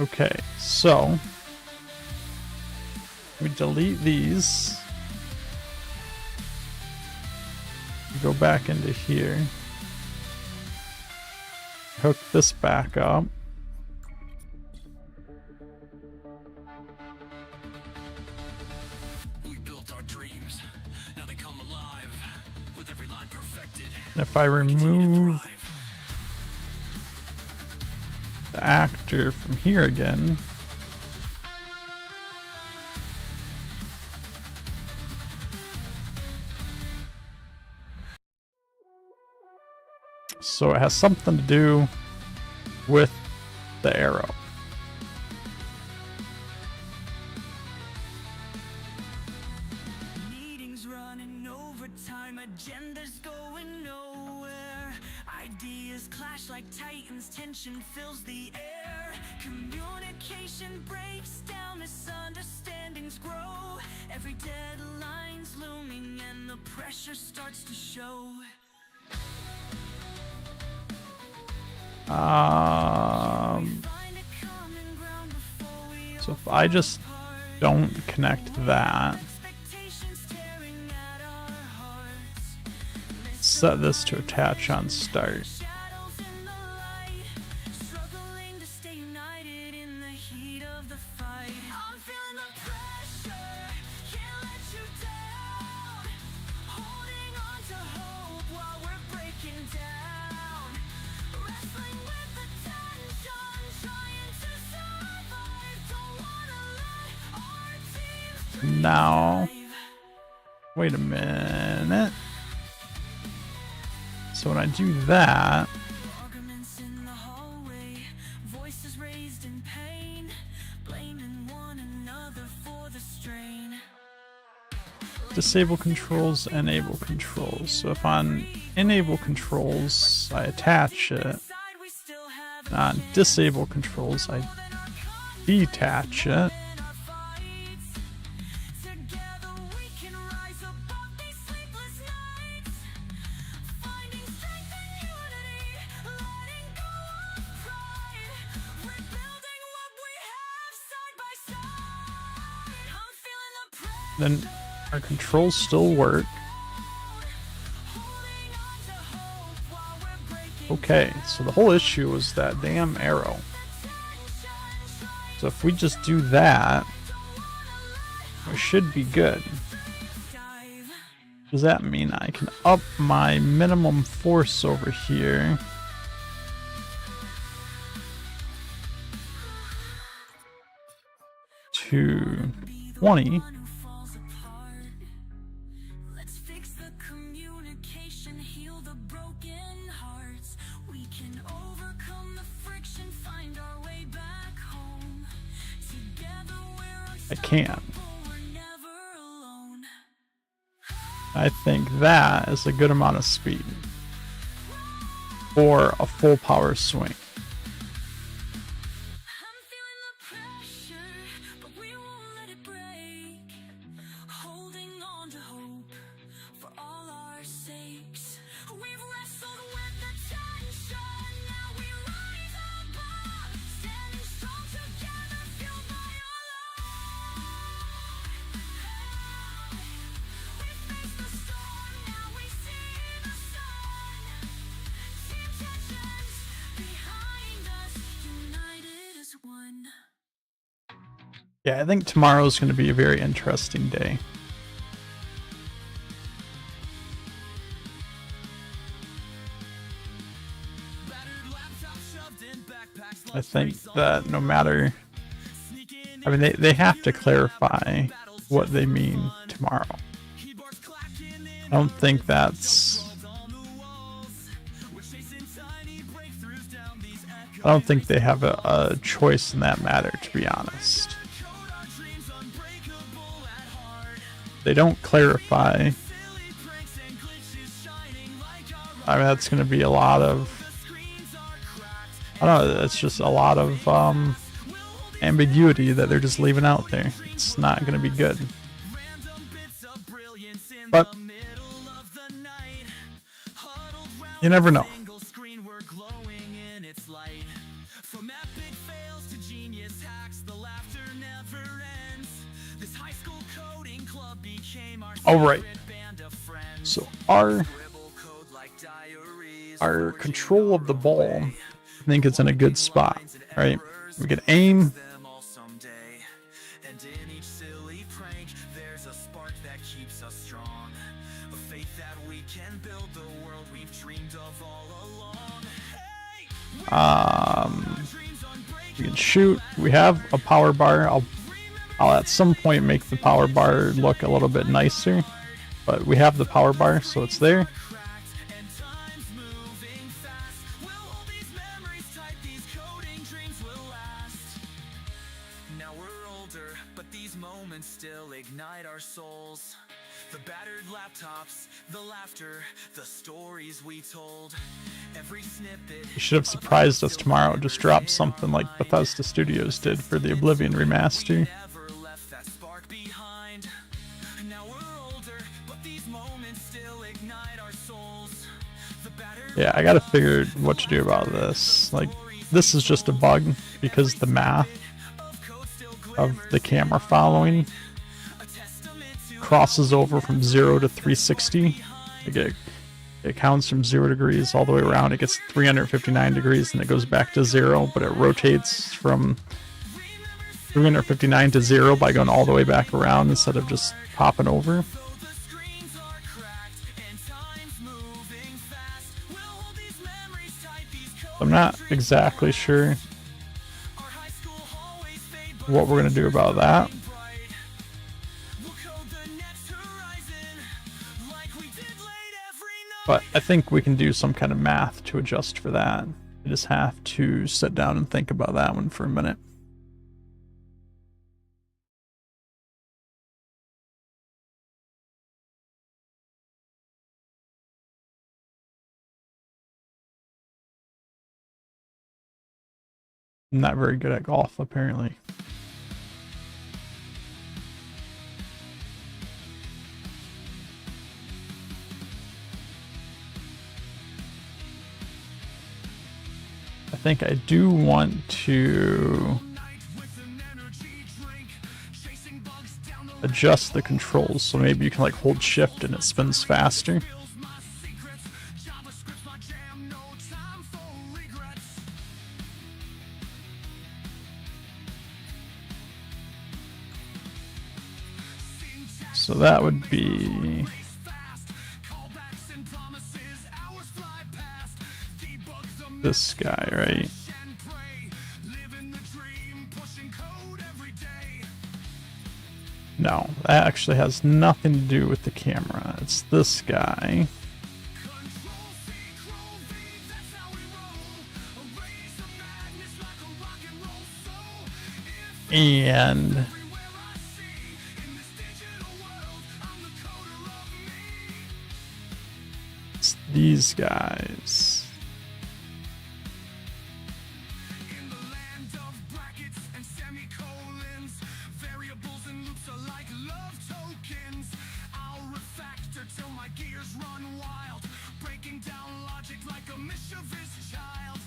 Okay, so we delete these. Go back into here. Hook this back up. We built our dreams. Now they come alive. With every line perfected. And if I remove the actor from here again, so it has something to do with the arrow. Meetings running overtime, agendas going nowhere. Ideas clash like titans, tension fills the air. Communication breaks down, misunderstandings grow. Every deadline's looming and the pressure starts to show. Find a common ground before we So if I just don't connect that, expectations tearing at our hearts. set this to attach on start. Shadows in the light, struggling to stay united in the heat of the fight. I'm feeling the pressure, can't let you down. Holding on to hope while we're breaking down. Wrestling with the tension, trying to survive. Don't wanna let our teams Now, drive. wait a minute. So when I do that, Arguments in the hallway, voices raised in pain, blaming one another for the strain. disable controls, enable controls. So if on enable controls, I attach it. Inside we still have On disable controls, I detach it. in our fights. Together we can rise above these sleepless nights. Finding strength and unity, letting go of pride. Rebuilding what we have side by side. I'm feeling the pressure. Then our controls still work. Holding on to hope while we're breaking Okay, so the whole issue was that damn arrow. So if we just do that, we should be good. dive. Does that mean I can up my minimum force over here? To 20. One who falls apart. Let's fix the communication, heal the broken hearts. We can overcome the friction, find our way back home. Together we're I can. unstoppable, we're never alone. I think that is a good amount of speed. or a full power swing. I'm feeling the pressure, but we won't let it break. Holding on to hope for all our sakes. We've wrestled with the tension, now we rise above. Standing strong together, fueled by our love. We face the storm, now we see the sun. Team tensions behind us, united as one. Yeah, I think tomorrow's going to be a very interesting day. I think that no matter, I mean, they have to clarify what they mean tomorrow. I don't think that's, I don't think they have a choice in that matter, to be honest. They don't clarify. I mean, that's going to be a lot of, I don't know, it's just a lot of ambiguity that they're just leaving out there. It's not going to be good. But you never know. All right. So our control of the ball, I think it's in a good spot, right? We can aim. We can shoot. We have a power bar. I'll at some point make the power bar look a little bit nicer, but we have the power bar, so it's there. Now we're older, but these moments still ignite our souls. The battered laptops, the laughter, the stories we told. Every snippet. You should have surprised us tomorrow. Just drop something like Bethesda Studios did for the Oblivion remaster. Never left that spark behind. Now we're older, but these moments still ignite our souls. The battered Yeah, I gotta figure what to do about this. Like, this is just a bug because the math of the camera following crosses over from 0 to 360. It counts from 0 degrees all the way around. It gets 359 degrees and it goes back to 0, but it rotates from 359 to 0 by going all the way back around instead of just popping over. I'm not exactly sure what we're going to do about that. But I think we can do some kind of math to adjust for that. I just have to sit down and think about that one for a minute. I'm not very good at golf, apparently. I think I do want to adjust the controls, so maybe you can like hold shift and it spins faster. So that would be this guy, right? No, that actually has nothing to do with the camera. It's this guy. And it's these guys. a mischievous child.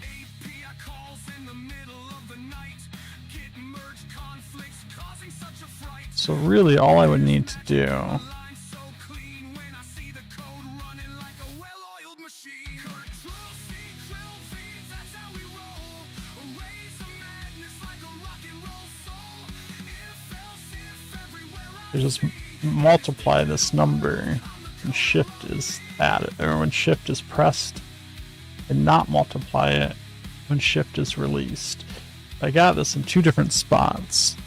API calls in the middle of the night. Git merge conflicts causing such a fright. So really all I would need to do Line so clean when I see the code running like a well-oiled machine. Control C, Control V, that's how we roll. Raise the madness like a rock and roll soul. If else, if everywhere I is just multiply this number when shift is added, or when shift is pressed, and not multiply it when shift is released. I got this in two different spots.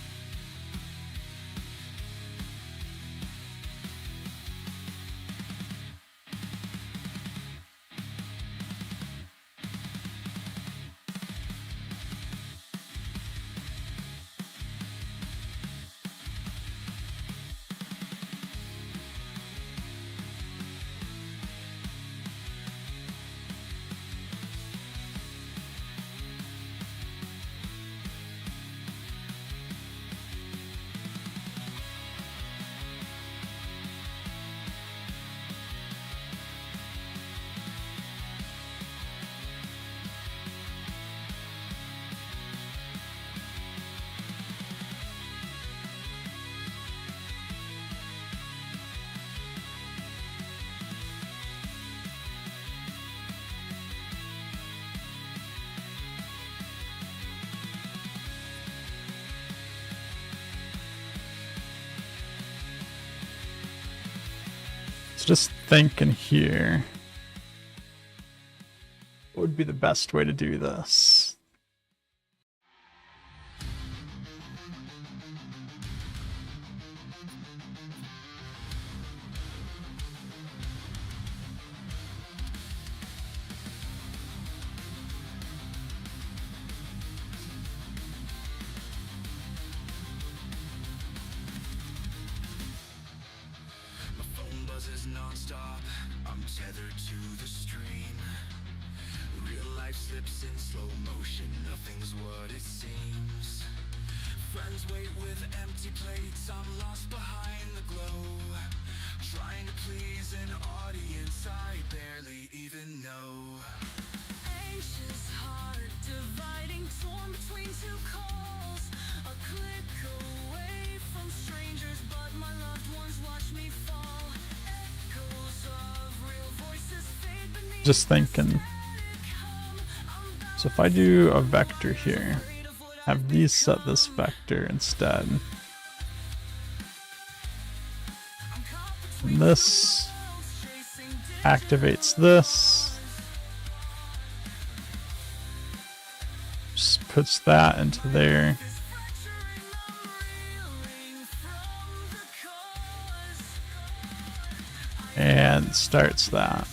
So just thinking here, what would be the best way to do this? phone buzzes non-stop. I'm tethered to the stream. Real life slips in slow motion. Nothing's what it seems. Friends wait with empty plates. I'm lost behind the glow. Trying to please an audience I barely even know. Anxious heart dividing, torn between two calls. A click away from strangers, but my loved ones watch me fall. Echoes of real voices fade beneath. Just thinking. So if I do a vector here, have these set this vector instead. And this activates this. Just puts that into there. And starts that.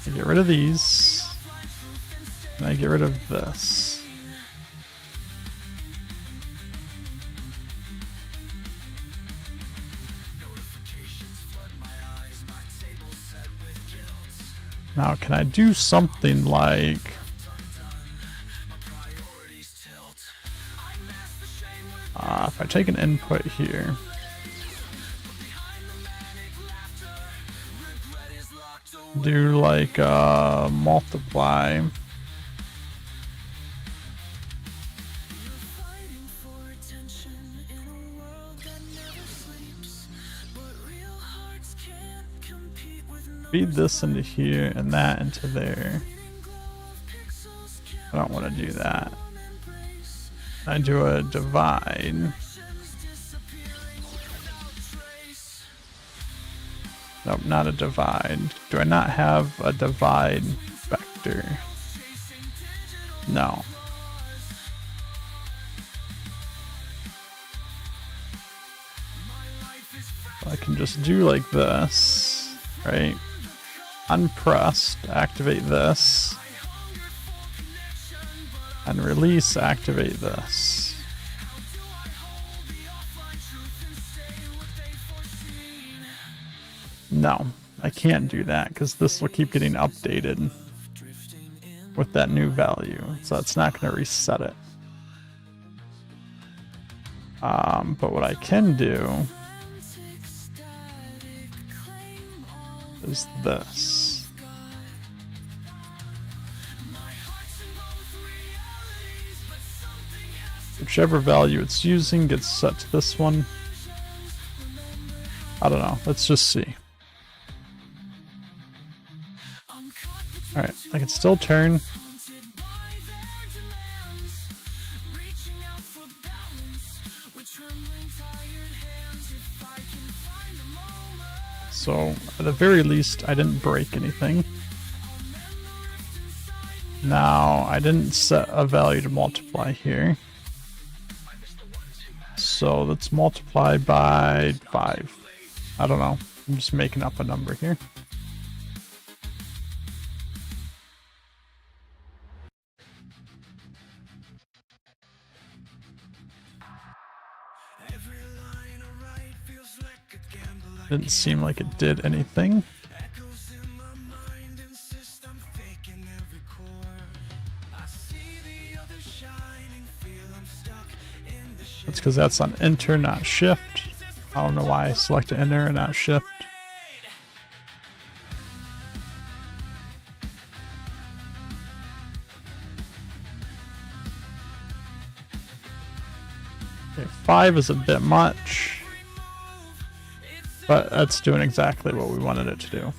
I get rid of these. And I get rid of this. Now, can I do something like if I take an input here, do like multiply, Fighting for attention in a world that never sleeps, but real hearts can't compete with feed this into here and that into there. pixels. I don't want to do that. I do a divide. Nope, not a divide. Do I not have a divide vector? No. I can just do like this, right? Unpressed, activate this. And release, activate this. No, I can't do that because this will keep getting updated with that new value. So it's not going to reset it. But what I can do is this. Whichever value it's using gets set to this one. I don't know. Let's just see. Alright, I can still turn. So, at the very least, I didn't break anything. Now, I didn't set a value to multiply here. So, let's multiply by 5. I don't know. I'm just making up a number here. Didn't seem like it did anything. That's because that's on enter, not shift. I don't know why I selected enter and not shift. Okay, 5 is a bit much. But that's doing exactly what we wanted it to do.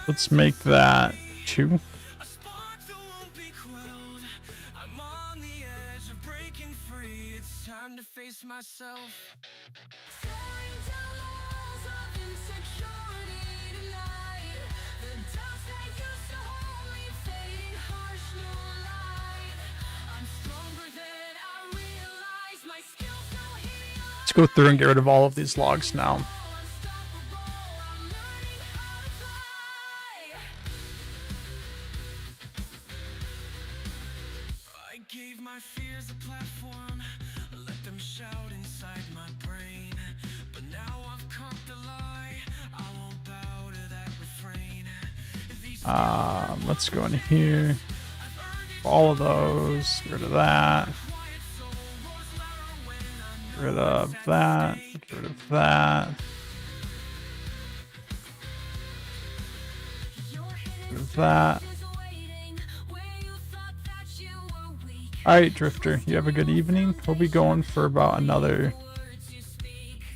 Let's make that 2. Let's go through and get rid of all of these logs now. I gave my fears a platform, let them shout inside my brain. But now I've conquered the lie, I won't bow to that refrain. Let's go in here. All of those, get rid of that. Get rid of that. Get rid of that. Get rid of that. Alright, Drifter, you have a good evening. We'll be going for about another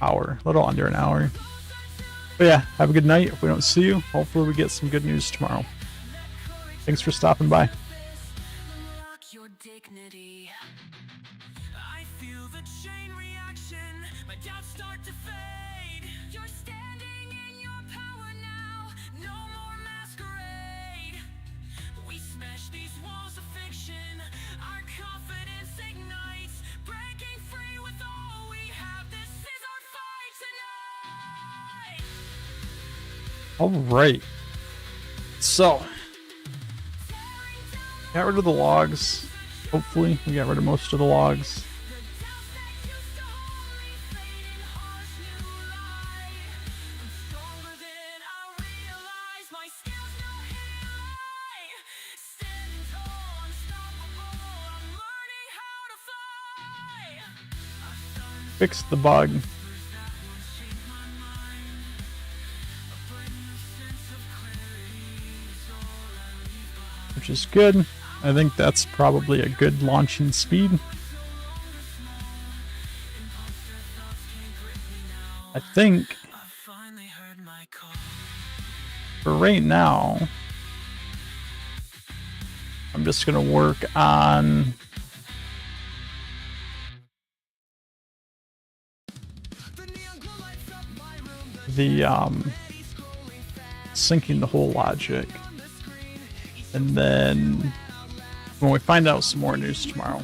hour, a little under an hour. But yeah, have a good night. If we don't see you, hopefully we get some good news tomorrow. Thanks for stopping by. Your dignity. I feel the chain reaction, my doubts start to fade. You're standing in your power now. No more masquerade. We smash these walls of fiction, our confidence ignites. Breaking free with all we have, this is our fight tonight. Alright. So, got rid of the logs. Hopefully, we got rid of most of the logs. Fixed the bug. Which is good. I think that's probably a good launching speed. I think for right now, I'm just gonna work on the syncing the whole logic, and then when we find out some more news tomorrow,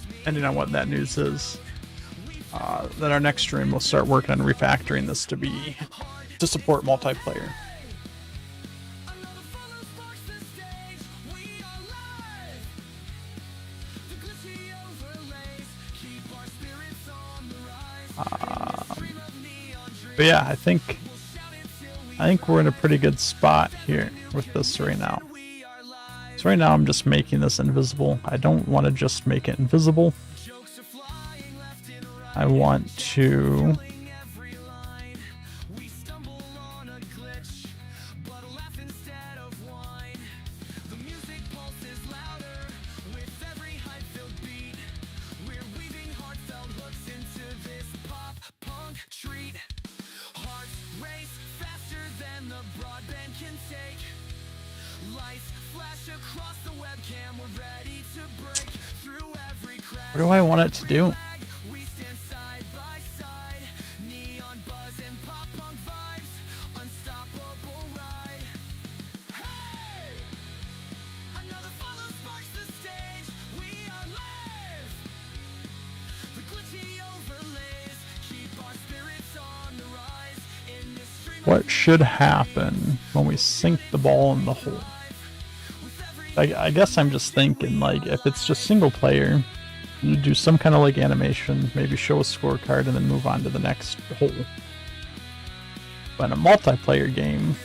depending on what that news is, then our next stream we'll start working on refactoring this to support multiplayer. But yeah, I think we're in a pretty good spot here with this right now. So right now I'm just making this invisible. I don't want to just make it invisible. I want to what do I want it to do? What should happen when we sink the ball in the hole? I guess I'm just thinking, like, if it's just single player, you do some kind of like animation, maybe show a scorecard, and then move on to the next hole. But in a multiplayer game,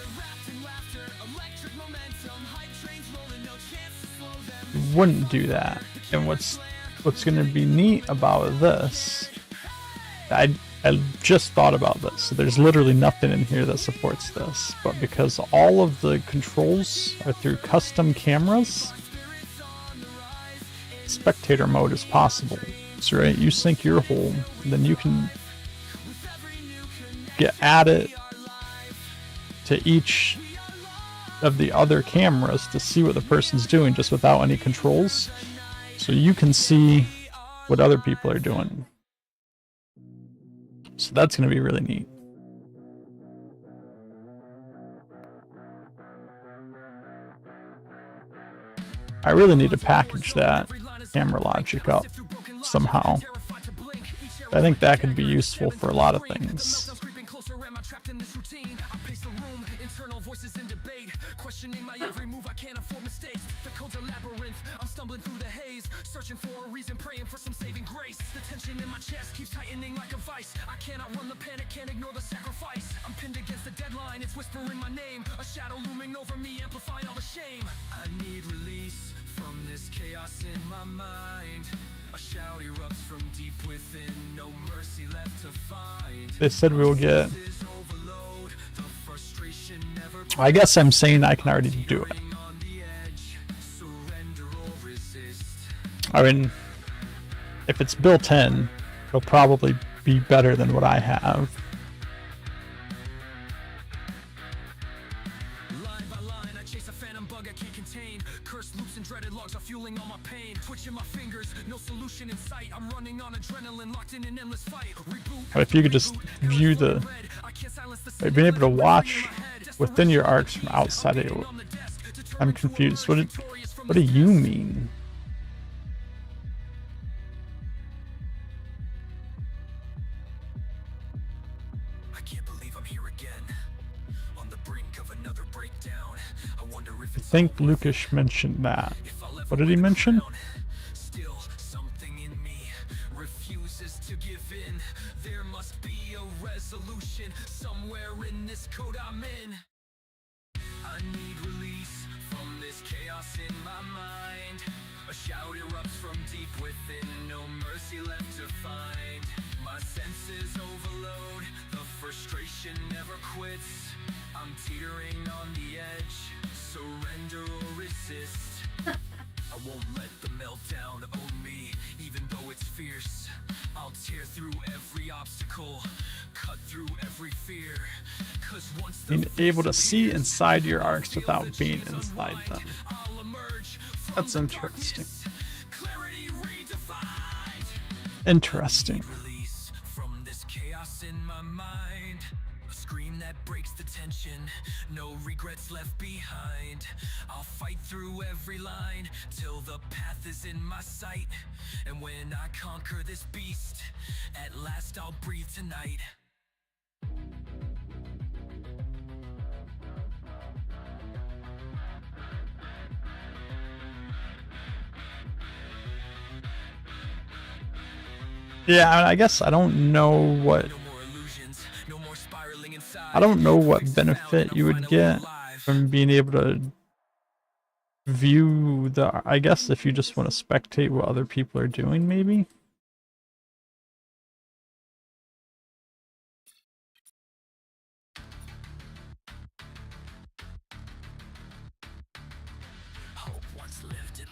you wouldn't do that. And what's going to be neat about this, I just thought about this. So there's literally nothing in here that supports this, but because all of the controls are through custom cameras, spectator mode is possible. So right, you sink your hole, and then you can get added to each of the other cameras to see what the person's doing just without any controls. So you can see what other people are doing. So that's going to be really neat. I really need to package that camera logic up somehow. I think that could be useful for a lot of things. Questioning my every move, I can't afford mistakes. The code's a labyrinth, I'm stumbling through the haze, searching for a reason, praying for some saving grace. The tension in my chest keeps tightening like a vice. I cannot run the panic, can't ignore the sacrifice. I'm pinned against the deadline, it's whispering my name. A shadow looming over me, amplifying all the shame. I need release from this chaos in my mind. A shout erupts from deep within, no mercy left to find. They said we will get... I guess I'm saying I can already do it. I mean, if it's built in, it'll probably be better than what I have. Line by line, I chase a phantom bug I can't contain. Cursed loops and dreaded logs are fueling all my pain. Twitching my fingers, no solution in sight. I'm running on adrenaline, locked in an endless fight. Reboot. If you could just view the, like, being able to watch within your arcs from outside of you. I'm confused. What do you mean? I can't believe I'm here again. On the brink of another breakdown. I wonder if I think Lucas mentioned that. What did he mention? Still something in me refuses to give in. There must be a resolution somewhere in this code I'm in. I need release from this chaos in my mind. A shout erupts from deep within, no mercy left to find. My senses overload, the frustration never quits. I'm teetering on the edge, surrender or resist. I won't let the meltdown own me, even though it's fierce. I'll tear through every obstacle, cut through every fear. Being able to see inside your arcs without being inside them. That's interesting. Interesting. From this chaos in my mind, a scream that breaks the tension, no regrets left behind. I'll fight through every line till the path is in my sight. And when I conquer this beast, at last I'll breathe tonight. Yeah, I guess I don't know what benefit you would get from being able to view the, I guess if you just want to spectate what other people are doing, maybe.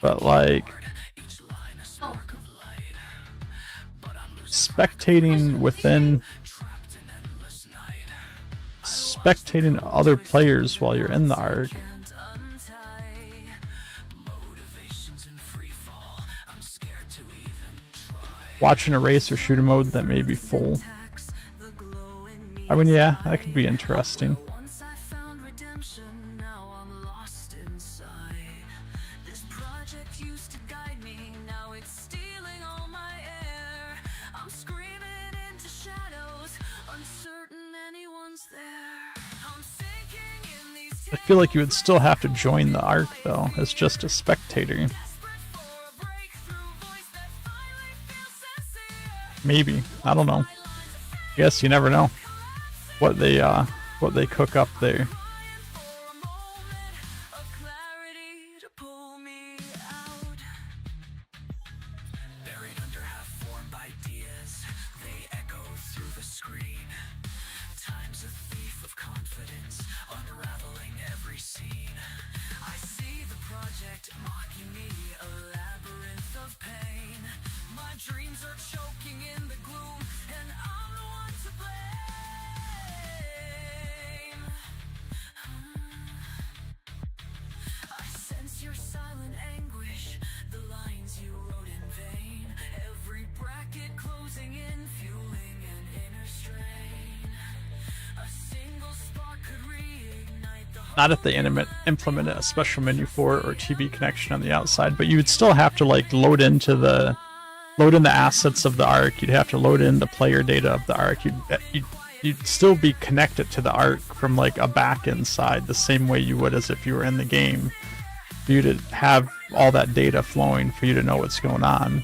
But like spectating within, spectating other players while you're in the arc, watching a race or shooter mode that may be full. I mean, yeah, that could be interesting. Once I found redemption, now I'm lost inside. This project used to guide me, now it's stealing all my air. I'm screaming into shadows, uncertain anyone's there. I'm sinking in these I feel like you would still have to join the arc though, as just a spectator. desperate for a breakthrough voice that finally feels sincere. Maybe. I don't know. Guess you never know what they cook up there. For a moment of clarity to pull me out. Buried under half-formed ideas, they echo through the screen. Time's a thief of confidence, unraveling every scene. I see the project mocking me, a labyrinth of pain. My dreams are choking in the gloom, and I'm the one to blame. I sense your silent anguish, the lines you wrote in vain. Every bracket closing in, fueling an inner strain. A single spark could reignite the Not if they implement a special menu for it or TV connection on the outside, but you would still have to like load in the assets of the arc. You'd have to load in the player data of the arc. You'd still be connected to the arc from like a back-end side, the same way you would as if you were in the game. For you to have all that data flowing for you to know what's going on.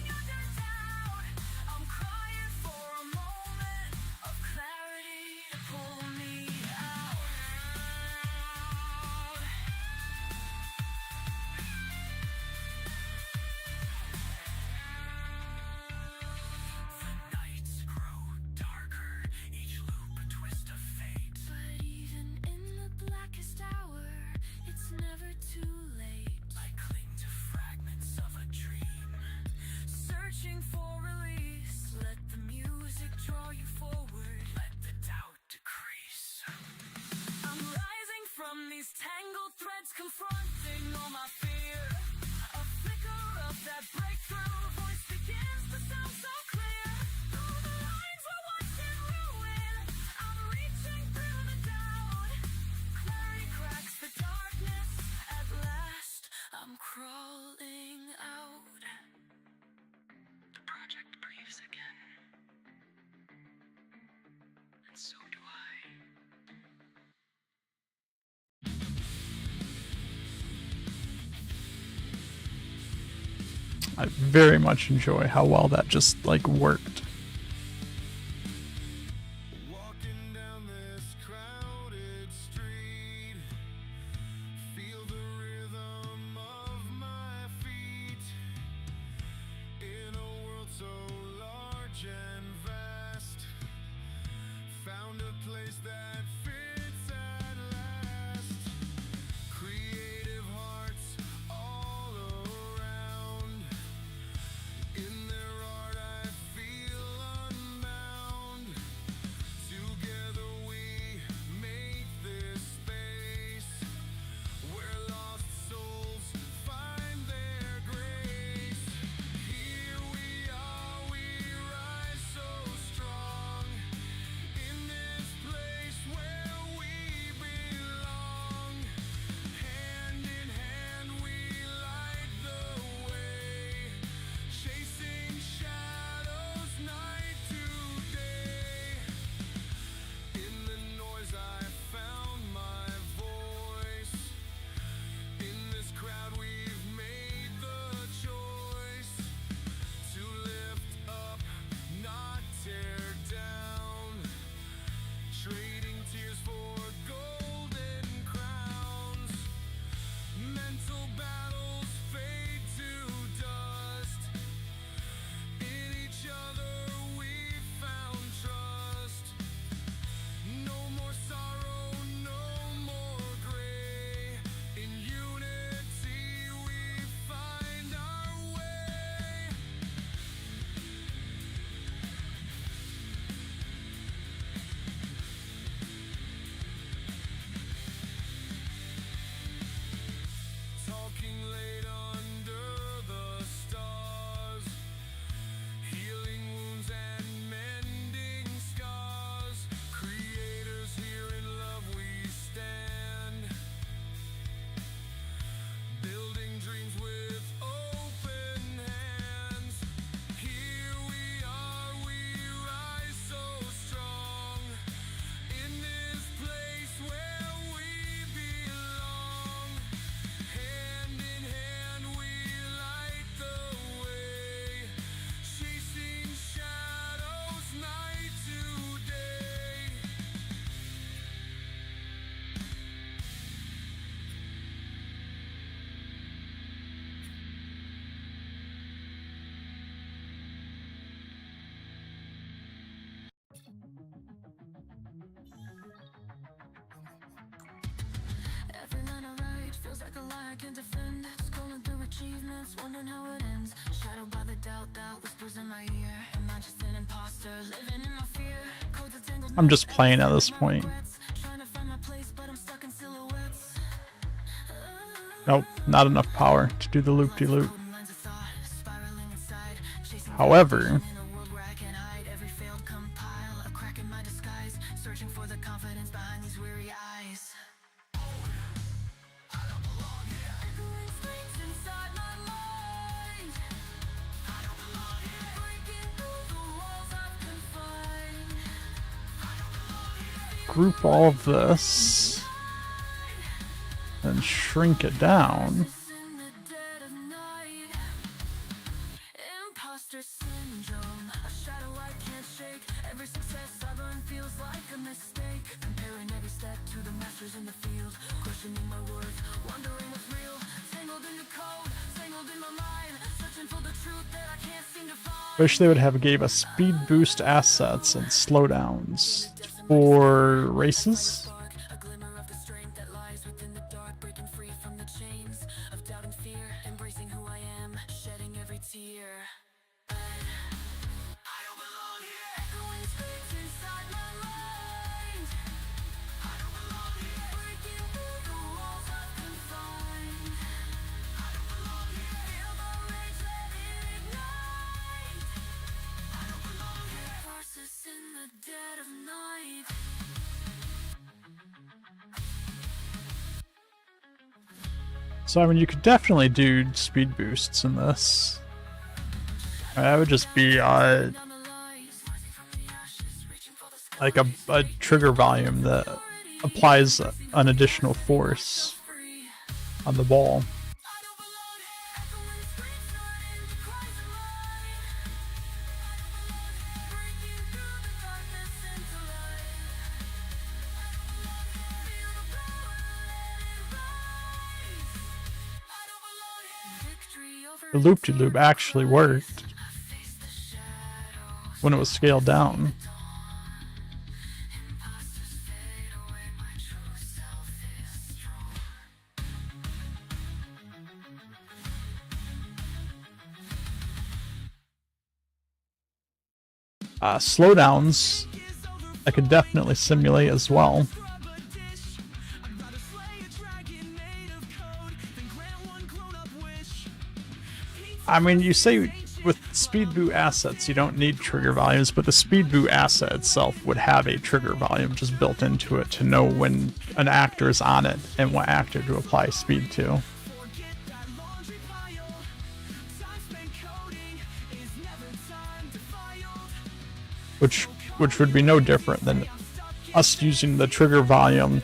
I'm crying for a moment of clarity to pull me out. The nights grow darker, each loop a twist of fate. But even in the blackest hour, it's never too late. I cling to fragments of a dream, searching for release. Let the music draw you forward, let the doubt decrease. I'm rising from these tangled threads, confronting all my fear. A flicker of that breakthrough voice begins to sound so clear. Though the lines were once in ruin, I'm reaching through the doubt. Clarity cracks the darkness, at last I'm crawling out. The project breathes again, and so do I. I very much enjoy how well that just like worked. Walking down this crowded street, feel the rhythm of my feet. In a world so large and vast, found a place that fits at last. Creative hearts all around. In their art I feel unbound. Together we make this space where lost souls find their grace. Here we are, we rise so strong. In this place where we belong. Hand in hand we light the way. Chasing shadows night to day. In the noise I found my voice. In this crowd we've made the choice to lift up, not tear down. Trading tears for golden crowns. Mental battle I can defend. Scrolling through achievements, wondering how it ends. Shadowed by the doubt that whispers in my ear. Am I just an imposter living in my fear? Codes of tangled I'm just playing at this point. trying to find my place, but I'm stuck in silhouettes. Nope, not enough power to do the loop-de-loop. Lines of thought, spiraling inside, chasing However, in a world where I can hide every failed compile, a crack in my disguise, searching for the confidence behind these weary eyes. Echoing screams inside my mind. Breaking through the walls I've confined. group all of this and shrink it down. In the dead of night. Imposter syndrome, a shadow I can't shake. Every success I learn feels like a mistake. Comparing every step to the masters in the field, questioning my worth, wondering what's real. Tangled in the code, tangled in my mind, searching for the truth that I can't seem to find. Wish they would have gave us speed boost assets and slowdowns for races. A glimmer of the strength that lies within the dark, breaking free from the chains of doubt and fear, embracing who I am, shedding every tear. I don't belong here. Echoing screams inside my mind. I don't belong here. Breaking through the walls I've confined. I don't belong here. Feel the rage, let it ignite. I don't belong here. Forces in the dead of night. So I mean, you could definitely do speed boosts in this. That would just be Down the lies, rising from the ashes, reaching for the sky. like a trigger volume that applies an additional force Free. on the ball. I don't belong here. Echoing screams turning to cries of light. Breaking through the darkness into light. Feel the power, let it rise. I don't belong here. Victory over The loop-de-loop actually worked face the shadows. when it was scaled down. Imposters fade away. My true self is strong. Slowdowns I could definitely simulate as well. I mean, you say with speed boot assets you don't need trigger volumes, but the speed boot asset itself would have a trigger volume just built into it to know when an actor is on it and what actor to apply speed to. Which would be no different than us using the trigger volume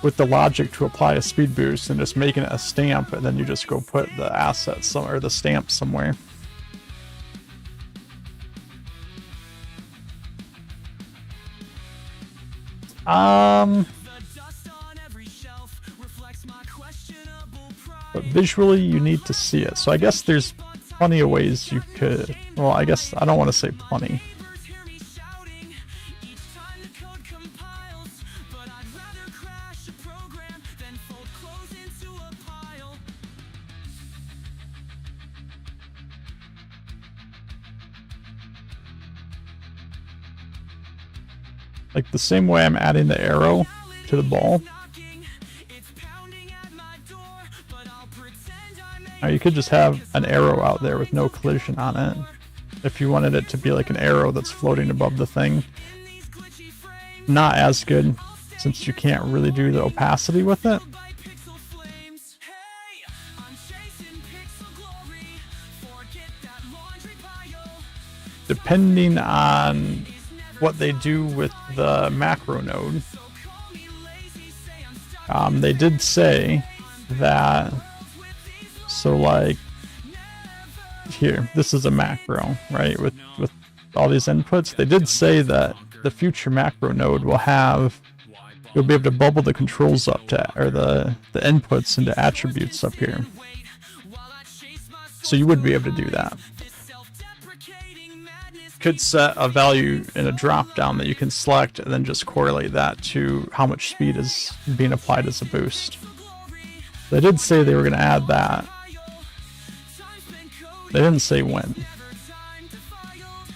with the logic to apply a speed boost and just making it a stamp, and then you just go put the asset somewhere, or the stamp somewhere. But visually you need to see it. So I guess there's plenty of ways you could, well, I guess I don't want to say plenty. Like the same way I'm adding the arrow to the ball. Now you could just have an arrow out there with no collision on it. If you wanted it to be like an arrow that's floating above the thing. Not as good, since you can't really do the opacity with it. Depending on what they do with the macro node. They did say that, so like here, this is a macro, right, with all these inputs. They did say that the future macro node will have, you'll be able to bubble the controls up to, or the inputs into attributes up here. So you would be able to do that. Could set a value in a drop down that you can select and then just correlate that to how much speed is being applied as a boost. They did say they were going to add that. Time's been coded, They didn't say when. never time defiled.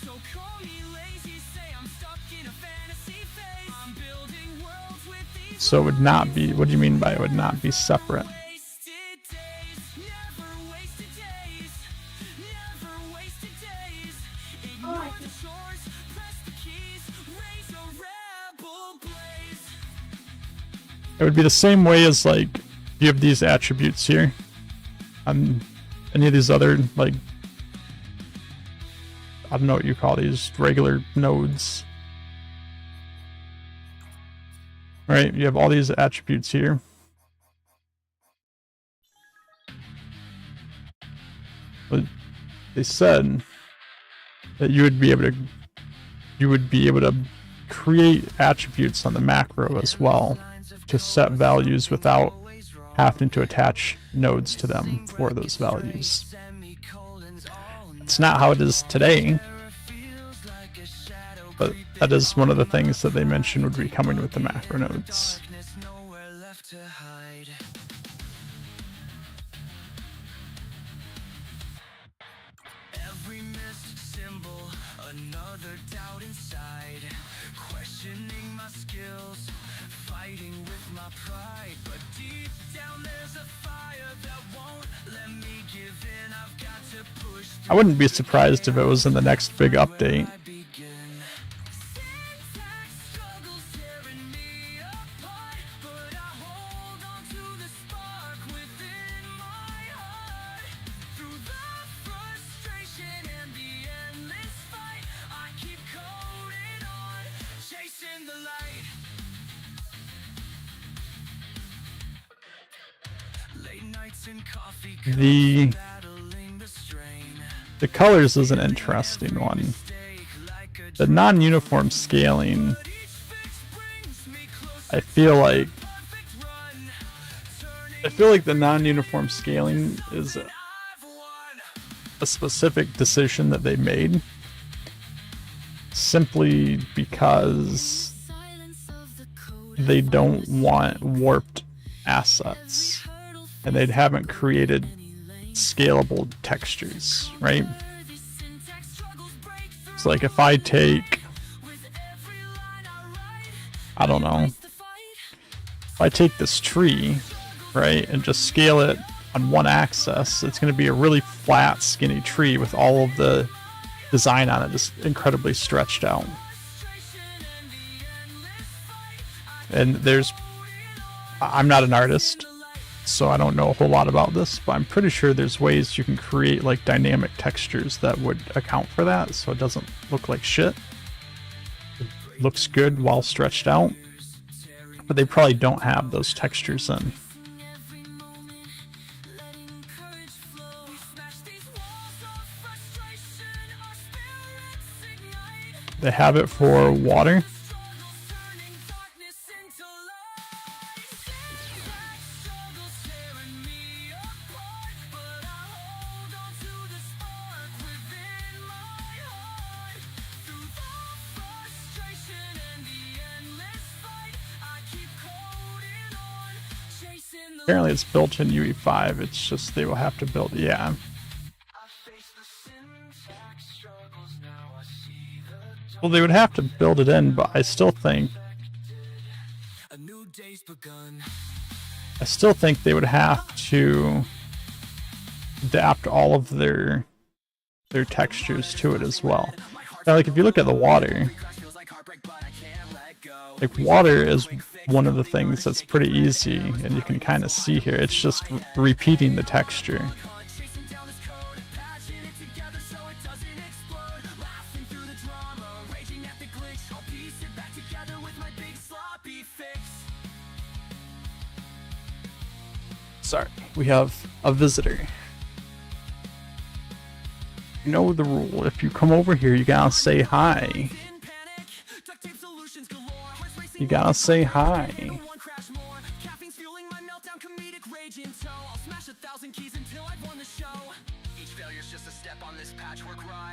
So call me lazy, say I'm stuck in a fantasy phase. I'm building worlds with these So it would not be, what do you mean by it would not be separate? wasted days. Never wasted days. Never wasted days. Ignore the chores, press the keys, raise a rebel blaze. It would be the same way as like you have these attributes here on any of these other, like, I don't know what you call these, regular nodes. Right, you have all these attributes here. But they said that you would be able to create attributes on the macro as well to set values without having to attach nodes to them for those values. It's not how it is today, but that is one of the things that they mentioned would be coming with the macro nodes. Nowhere left to hide. Every missed symbol, another doubt inside. Questioning my skills, fighting with my pride. But deep down there's a fire that won't let me give in. I've got to push I wouldn't be surprised if it was in the next big update. I begin. Syntax struggles tearing me apart, but I hold on to the spark within my heart. Through the frustration and the endless fight, I keep coding on, chasing the light. Late nights and coffee cups, The battling the strain. the colors is an interesting one. The non-uniform scaling, I feel like the non-uniform scaling is a specific decision that they made simply because they don't want warped assets and they haven't created scalable textures, right? It's like if I take, I don't know, if I take this tree, right, and just scale it on one axis, it's going to be a really flat, skinny tree with all of the design on it just incredibly stretched out. And I'm not an artist, so I don't know a whole lot about this, but I'm pretty sure there's ways you can create like dynamic textures that would account for that, so it doesn't look like shit. It looks good while stretched out, but they probably don't have those textures in. They have it for water. Apparently it's built in UE5, it's just they will have to build, yeah. Well, they would have to build it in, but I still think they would have to adapt all of their textures to it as well. Now, like if you look at the water, like water is one of the things that's pretty easy, and you can kind of see here. It's just repeating the texture. Sorry, we have a visitor. You know the rule. If you come over here, you gotta say hi. You gotta say hi.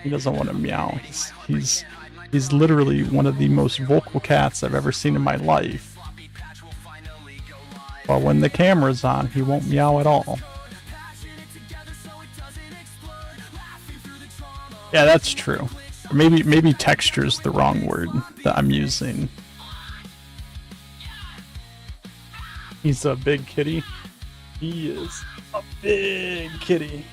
He doesn't want to meow. He's literally one of the most vocal cats I've ever seen in my life. But when the camera's on, he won't meow at all. Yeah, that's true. Or maybe texture's the wrong word that I'm using. He's a big kitty. He is a big kitty.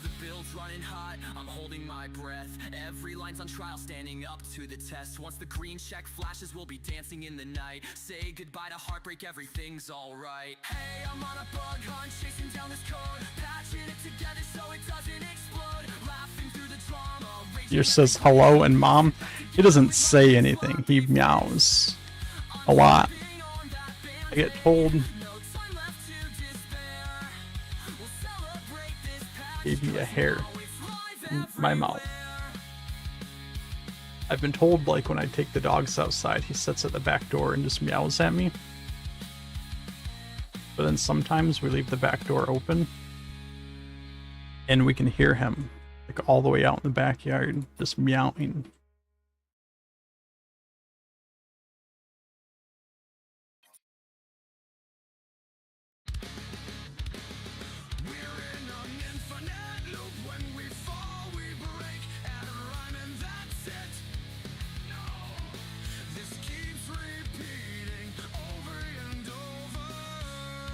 The build's running hot, I'm holding my breath. Every line's on trial, standing up to the test. Once the green check flashes, we'll be dancing in the night. Say goodbye to heartbreak, everything's alright. Hey, I'm on a bug hunt, chasing down this code, patching it together so it doesn't explode. Laughing through the drama. He says hello and mom. He doesn't say anything. He meows a lot. I get told gave me a hair in my mouth. I've been told, like, when I take the dogs outside, he sits at the back door and just meows at me. But then sometimes we leave the back door open and we can hear him, like, all the way out in the backyard, just meowing.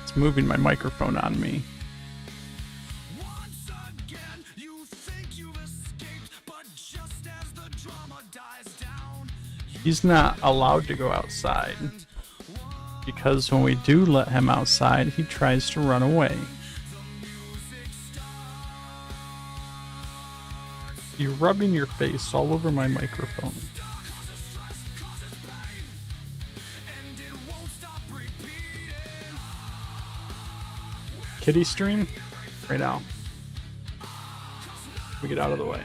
It's moving my microphone on me. Once again, you think you've escaped, but just as the drama dies down, He's not allowed to go outside because when we do let him outside, he tries to run away. You're rubbing your face all over my microphone. Kitty stream? Right now. We get out of the way.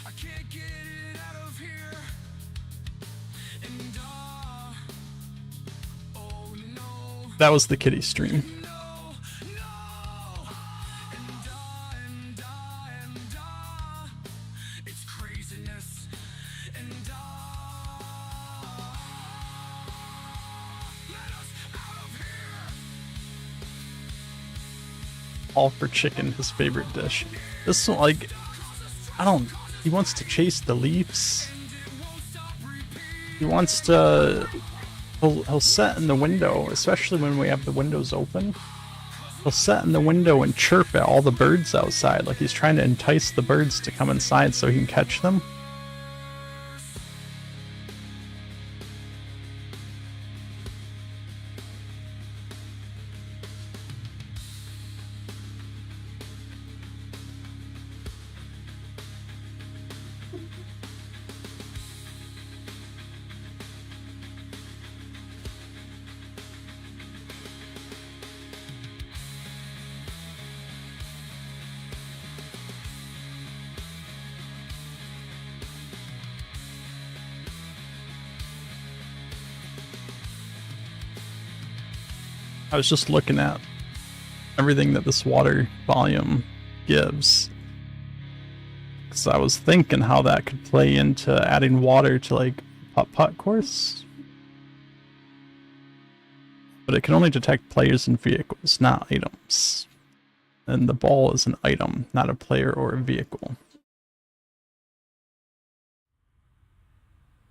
I can't get it out of here. And oh no, That was the kitty stream. no, and it's craziness. And let us out of here. All for chicken, his favorite dish. This one, like, he wants to chase the Leafs. He wants to, he'll sit in the window, especially when we have the windows open. He'll sit in the window and chirp at all the birds outside, like he's trying to entice the birds to come inside so he can catch them. I was just looking at everything that this water volume gives, because I was thinking how that could play into adding water to, like, putt-putt course. But it can only detect players and vehicles, not items. And the ball is an item, not a player or a vehicle.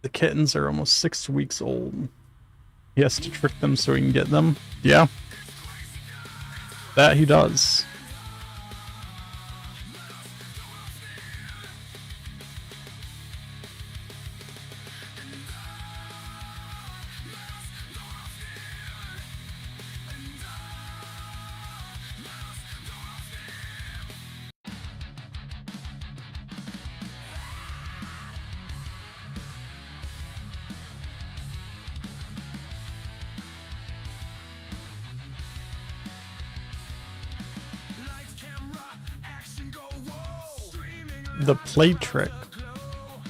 The kittens are almost 6 weeks old. He has to trick them so he can get them. Yeah. That he does. The play trick.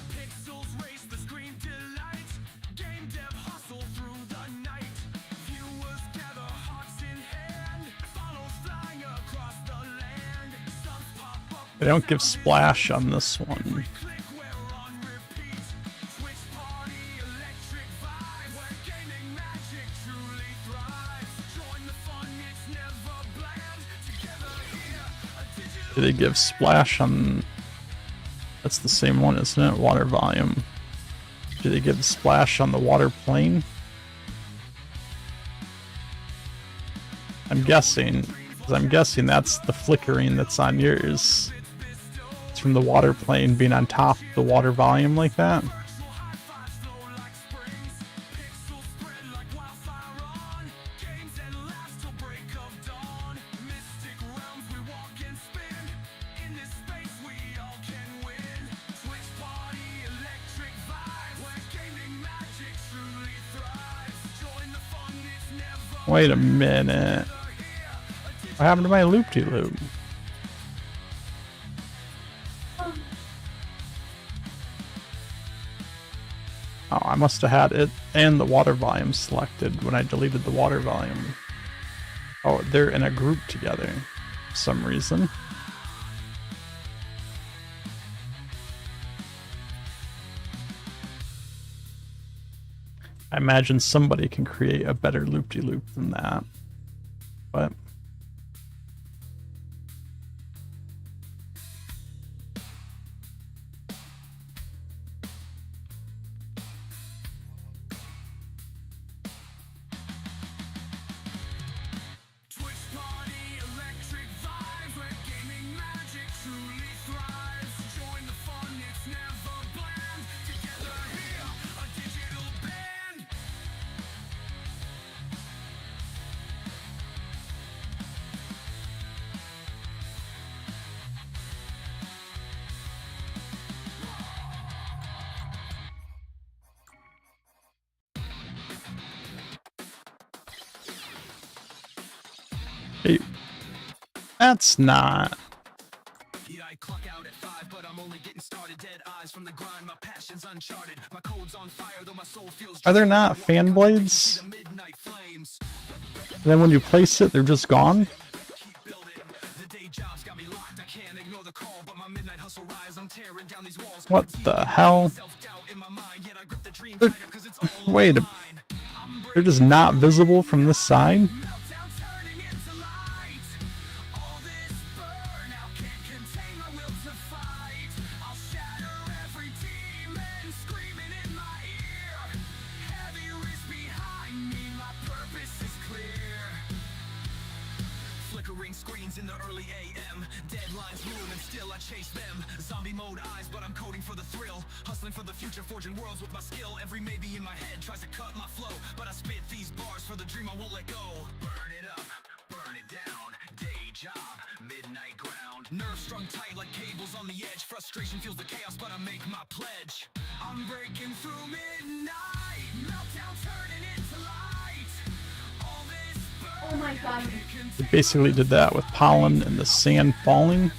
Pixels race the screen delight. Game dev hustle through the night. Viewers gather hearts in hand. Follows flying across the land. Some They don't give splash on this one. Click, we're on repeat. Switch party, electric vibe, where gaming magic truly thrives. Join the fun, it's never bland. Together here, a digital Do they give splash on... That's the same one, isn't it? Water volume. Do they give splash on the water plane? I'm guessing, because I'm guessing that's the flickering that's on yours. It's from the water plane being on top of the water volume like that. Wi-Fi slow like springs. Pixels spread like wildfire on. Games that last till break of dawn. Mystic realms we walk and spin. In this space we all can win. Switch party, electric vibe, where gaming magic truly thrives. Join the fun, it's never Wait a minute. What happened to my loop-de-loop? Oh, I must have had it and the water volume selected when I deleted the water volume. Oh, they're in a group together for some reason. I imagine somebody can create a better loop-de-loop than that. But Twitch party, electric vibes, where gaming magic truly thrives. Join the fun, it's never bland. Together here, a digital band. hey, that's not. Yeah, I clock out at 5, but I'm only getting started. Dead eyes from the grind, my passion's uncharted. My code's on fire, though my soul feels Are there not dry. fan blades? The midnight flames. And then when you place it, they're just gone? Keep building. The day job's got me locked. I can't ignore the call, but my midnight hustle rise. I'm tearing down these walls. What the hell? Self-doubt in my mind, yet I grip the dream They're- tighter 'cause it's all Wait a... mine. I'm They're just not visible from this side? meltdown turning into light. All this burnout can't contain my will to fight. I'll shatter every demon screaming in my ear. Heavy wrist behind me, my purpose is clear. Flickering screens in the early AM. Deadlines loom and still I chase them. Zombie mode eyes, but I'm coding for the thrill. Hustling for the future, forging worlds with my skill. Every maybe in my head tries to cut my flow, but I spit these bars for the dream I won't let go. Burn it up, burn it down. Day job, midnight ground. Nerves strung tight like cables on the edge. Frustration fuels the chaos, but I make my pledge. I'm breaking through midnight. Meltdown turning into light. All this burn Oh my god. They basically did that with pollen and the sand falling.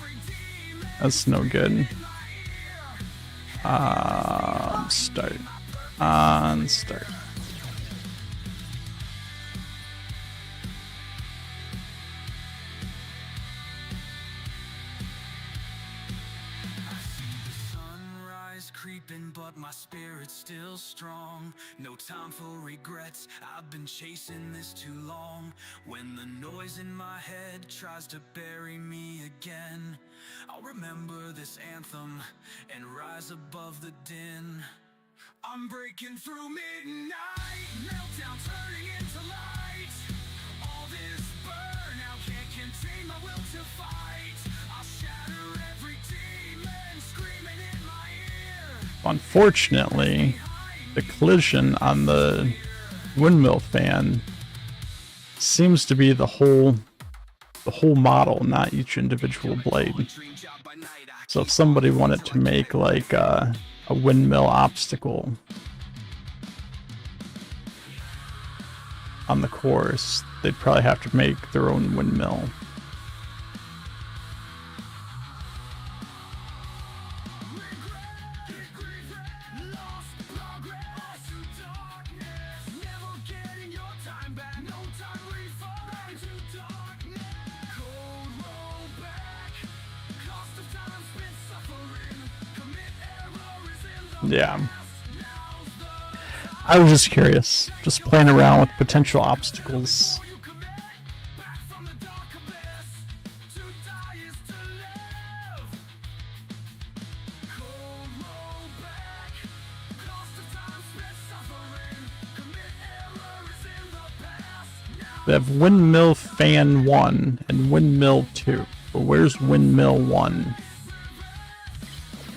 That's no good. Start. On start. Sunrise creeping, but my spirit's still strong. No time for regrets, I've been chasing this too long. When the noise in my head tries to bury me again, I'll remember this anthem and rise above the din. I'm breaking through midnight, meltdown turning into light. All this burnout can't contain my will to fight. I'll shatter every demon screaming in my ear. Unfortunately, the collision on the windmill fan seems to be the whole model, not each individual blade. So if somebody wanted to make like a windmill obstacle on the course, they'd probably have to make their own windmill. Cold roll back, cost of time's Yeah. I was just curious, just playing around with potential obstacles. You commit back from the dark abyss. To die is to live. Cold roll back. Cost of time spent suffering. Commit errors in the past. Now They have Windmill Fan 1 and Windmill 2. But where's Windmill 1?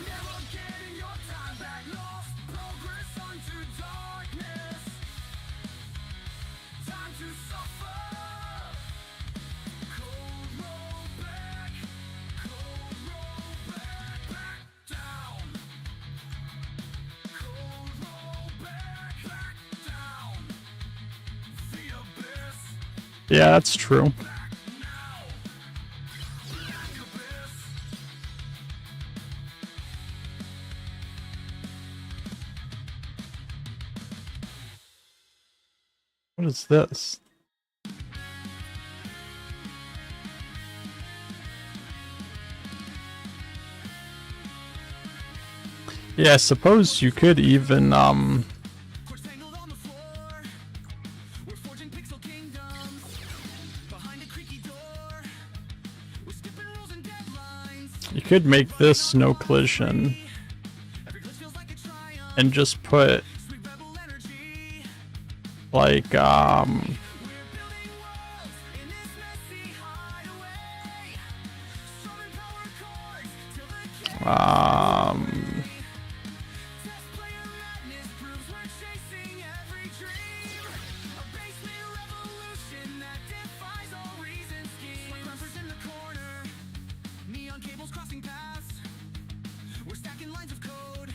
never getting your time back. Lost progress unto darkness. Time to suffer. Cold roll back. Cold roll back. Back down. Cold roll back. Back down. The abyss. Yeah, that's true. What is this? Yeah, I suppose you could even Cords tangled on the floor. We're forging pixel kingdoms behind a creaky door. We're skipping rules and deadlines. you could make this no collision Every glitch feels like a triumph. and just put Sweet rebel energy. like We're building worlds in this messy hideaway. Strumming power chords till the chaos. Test player madness proves we're chasing every dream. A basement revolution that defies all reason scheme. Rappers in the corner, neon cables crossing paths. We're stacking lines of code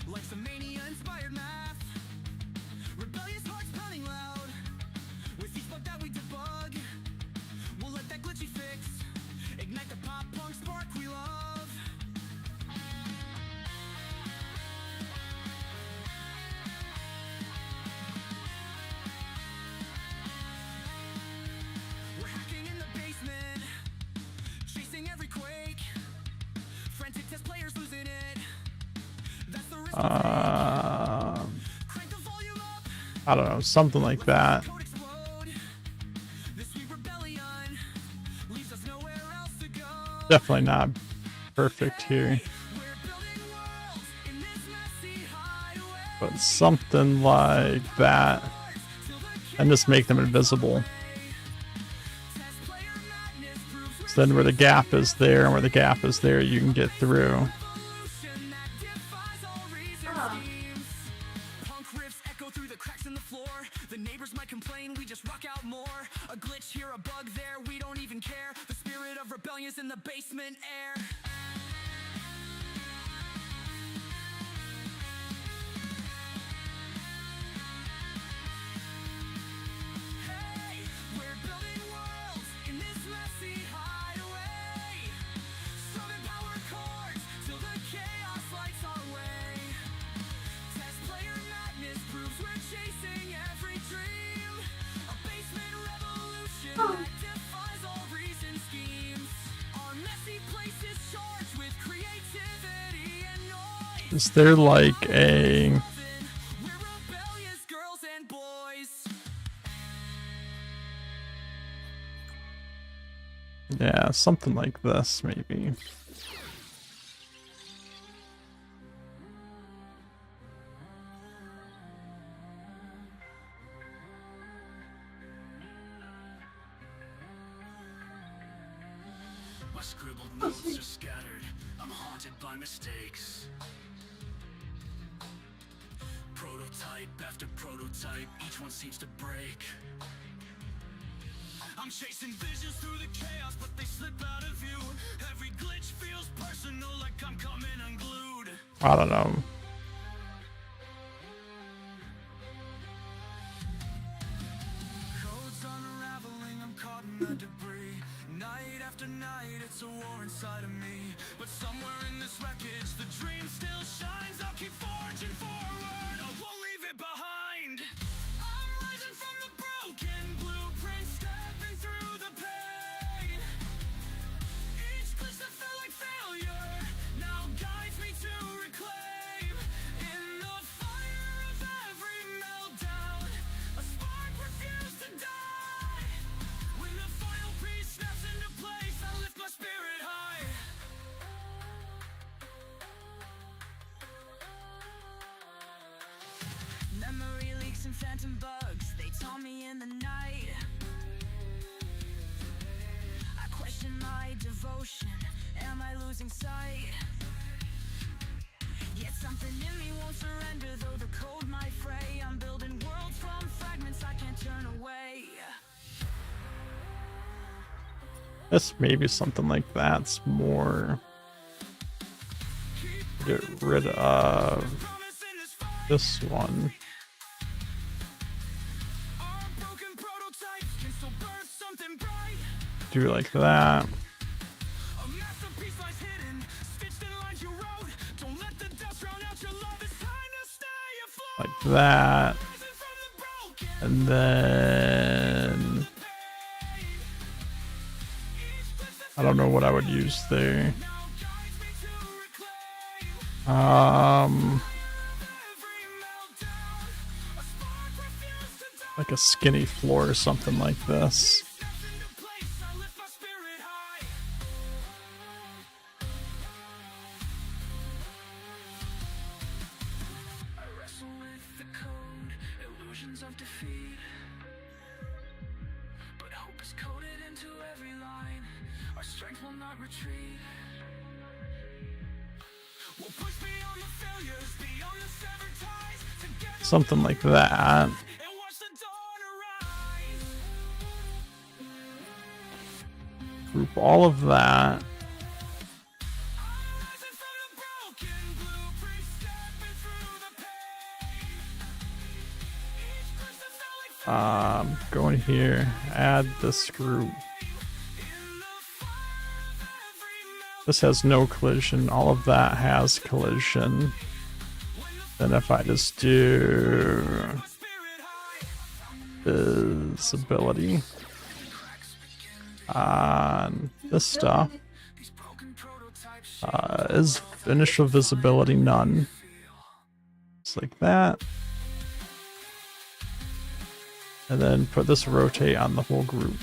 like some mania-inspired math. Rebellious hearts pounding loud with each bug that we debug. We'll let that glitchy fix ignite the pop punk spark we love. We're hacking in the basement, chasing every quake. Frantic test players losing it. That's the risk. Crank the volume up. I don't know, something like that. Code explode. This sweet rebellion leaves us nowhere else to go. Definitely not perfect here, We're building worlds in this messy hideaway. but something like that, Till the and just make them invisible. test player madness proves So then where the gap is there and where the gap is there, you can get through. revolution that defies all reason schemes. Punk riffs echo through the cracks in the floor. The neighbors might complain, we just rock out more. A glitch here, a bug there, we don't even care. The spirit of rebellion is in the basement air. Hey, we're building worlds in this messy hideaway. Strumming power chords till the chaos lights our way. Test player madness proves we're chasing every dream. A basement revolution that defies all reason schemes. Our messy place is charged with creativity and noise. Is there like a We're rebellious girls and boys. yeah, something like this maybe? My scribbled notes are scattered. I'm haunted by mistakes. Prototype after prototype, each one seems to break. I'm chasing visions through the chaos, but they slip out of view. Every glitch feels personal, like I'm coming unglued. I don't know. Codes unraveling, I'm caught in the debris. Night after night, it's a war inside of me. But somewhere in this wreckage, the dream still shines. I'll keep forging forward, I won't leave it behind. I'm rising from the broken blueprint, stepping through the pain. Each glitch that felt like failure now guides me to reclaim counting bugs, they taught me in the night. I question my devotion, am I losing sight? Yet something in me won't surrender, though the code might fray. I'm building worlds from fragments I can't turn away. This maybe something like that's more. Get rid of this one. Our broken prototypes can still burn something bright. Do like that. A masterpiece lies hidden, stitched in lines you wrote. Don't let the dust drown out your love. It's time to stay afloat. Like that. Rising from the broken And then I don't know what I would use there. now guides me to reclaim every meltdown. A spark refused to die. Like a skinny floor or something like this. Destined to place, I lift my spirit high. I wrestle with the code, illusions of defeat. But hope is coded into every line. Our strength will not retreat. We'll push beyond the failures, beyond the severed ties. Together Something like that. and watch the dawn arise. Group all of that. Rising from the broken blueprint, stepping through the pain. Each person felt like Go in here, add this group. in the fire of every melt. This has no collision. All of that has collision. Then if I just do Spirit high. visibility on this stuff, These broken prototypes is initial visibility none. Just like that. And then put this rotate on the whole group.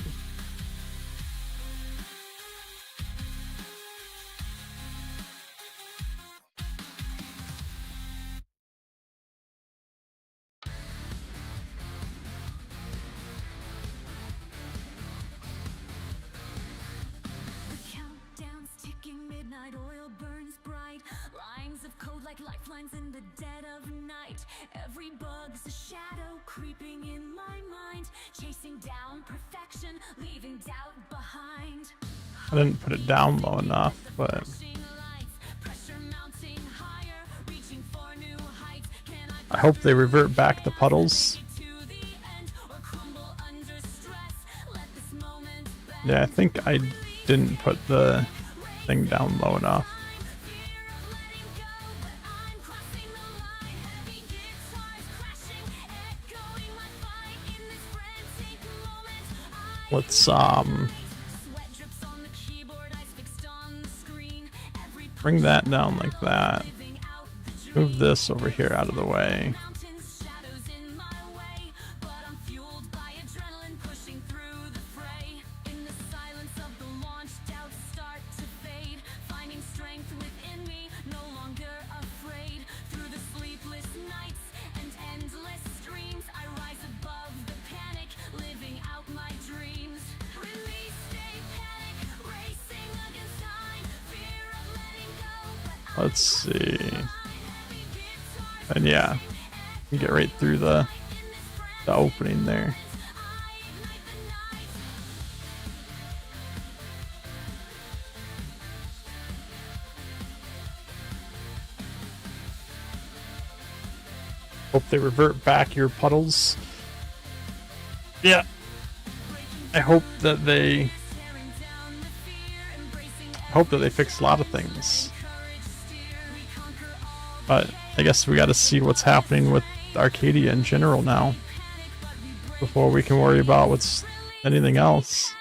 The countdown's ticking, midnight oil burns bright. Lines of code like lifelines in the dead of night. Every bug's a shadow creeping in my mind. Chasing down perfection, leaving doubt behind. I didn't put it down low enough, but Flashing lights, pressure mounting higher, reaching for new heights. Can I hope they revert back the puddles. to the end or crumble under stress? Let this moment bend. Yeah, I think I didn't put the thing down low enough. Let's bring that down like that. Move this over here out of the way. Let's see. And yeah, you get right through the opening there. Hope they revert back your puddles. Yeah. I hope that they fix a lot of things. But I guess we gotta see what's happening with Arcadia in general now before we can worry about what's anything else.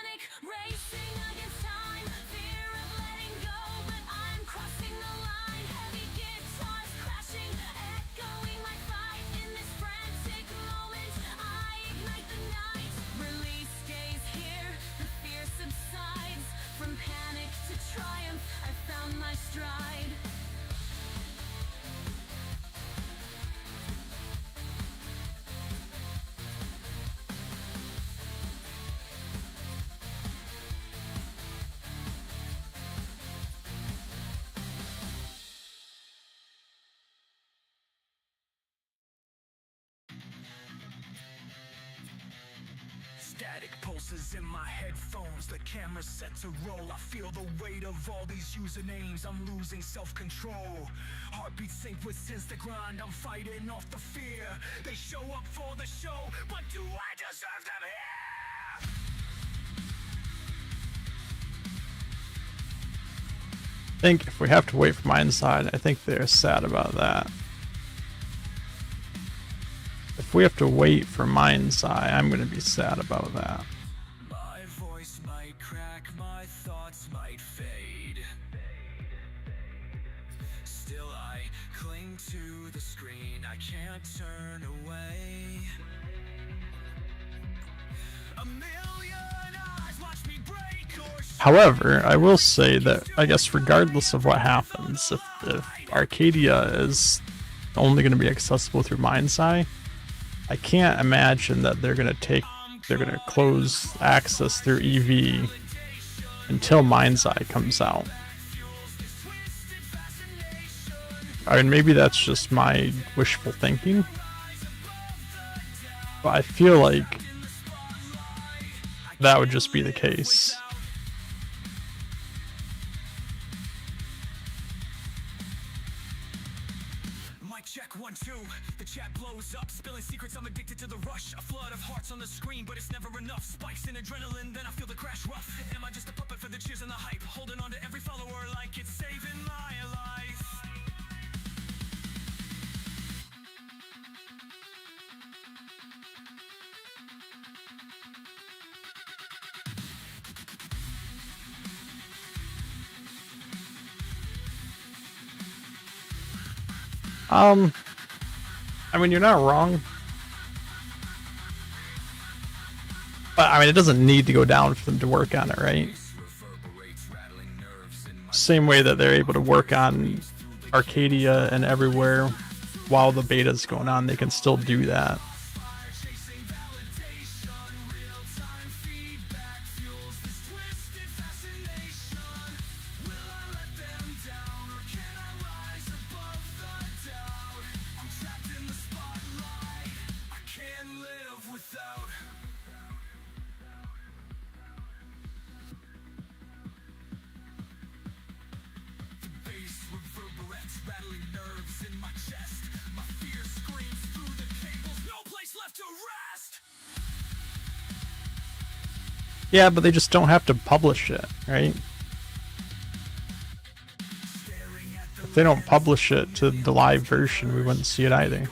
From panic to triumph, I found my stride. in my headphones, the camera's set to roll. I feel the weight of all these usernames. I'm losing self-control. Heartbeat sync with since the grind. I'm fighting off the fear. They show up for the show, but do I deserve them here? I think if we have to wait for Mindside, I think they're sad about that. If we have to wait for Mindside, I'm going to be sad about that. My voice might crack, my thoughts might fade. Still I cling to the screen, I can't turn away. A million eyes watch me break or However, I will say that I guess regardless of what happens, if Arcadia is only going to be accessible through Mindside, I can't imagine that they're going to close access through EV until Mindside comes out. I mean, maybe that's just my wishful thinking, but I feel like that would just be the case. Mic check 1 2. The chat blows up, spilling secrets. I'm addicted to the rush. A flood of hearts on the screen, but it's never enough. Spikes in adrenaline, then I feel the crash rough. Am I just a puppet for the cheers and the hype? Holding on to every follower like it's saving my life. I mean, you're not wrong. But, I mean, it doesn't need to go down for them to work on it, right? Same way that they're able to work on Arcadia and everywhere while the beta's going on, they can still do that. Yeah, but they just don't have to publish it, right? If they don't publish it to the live version, we wouldn't see it either.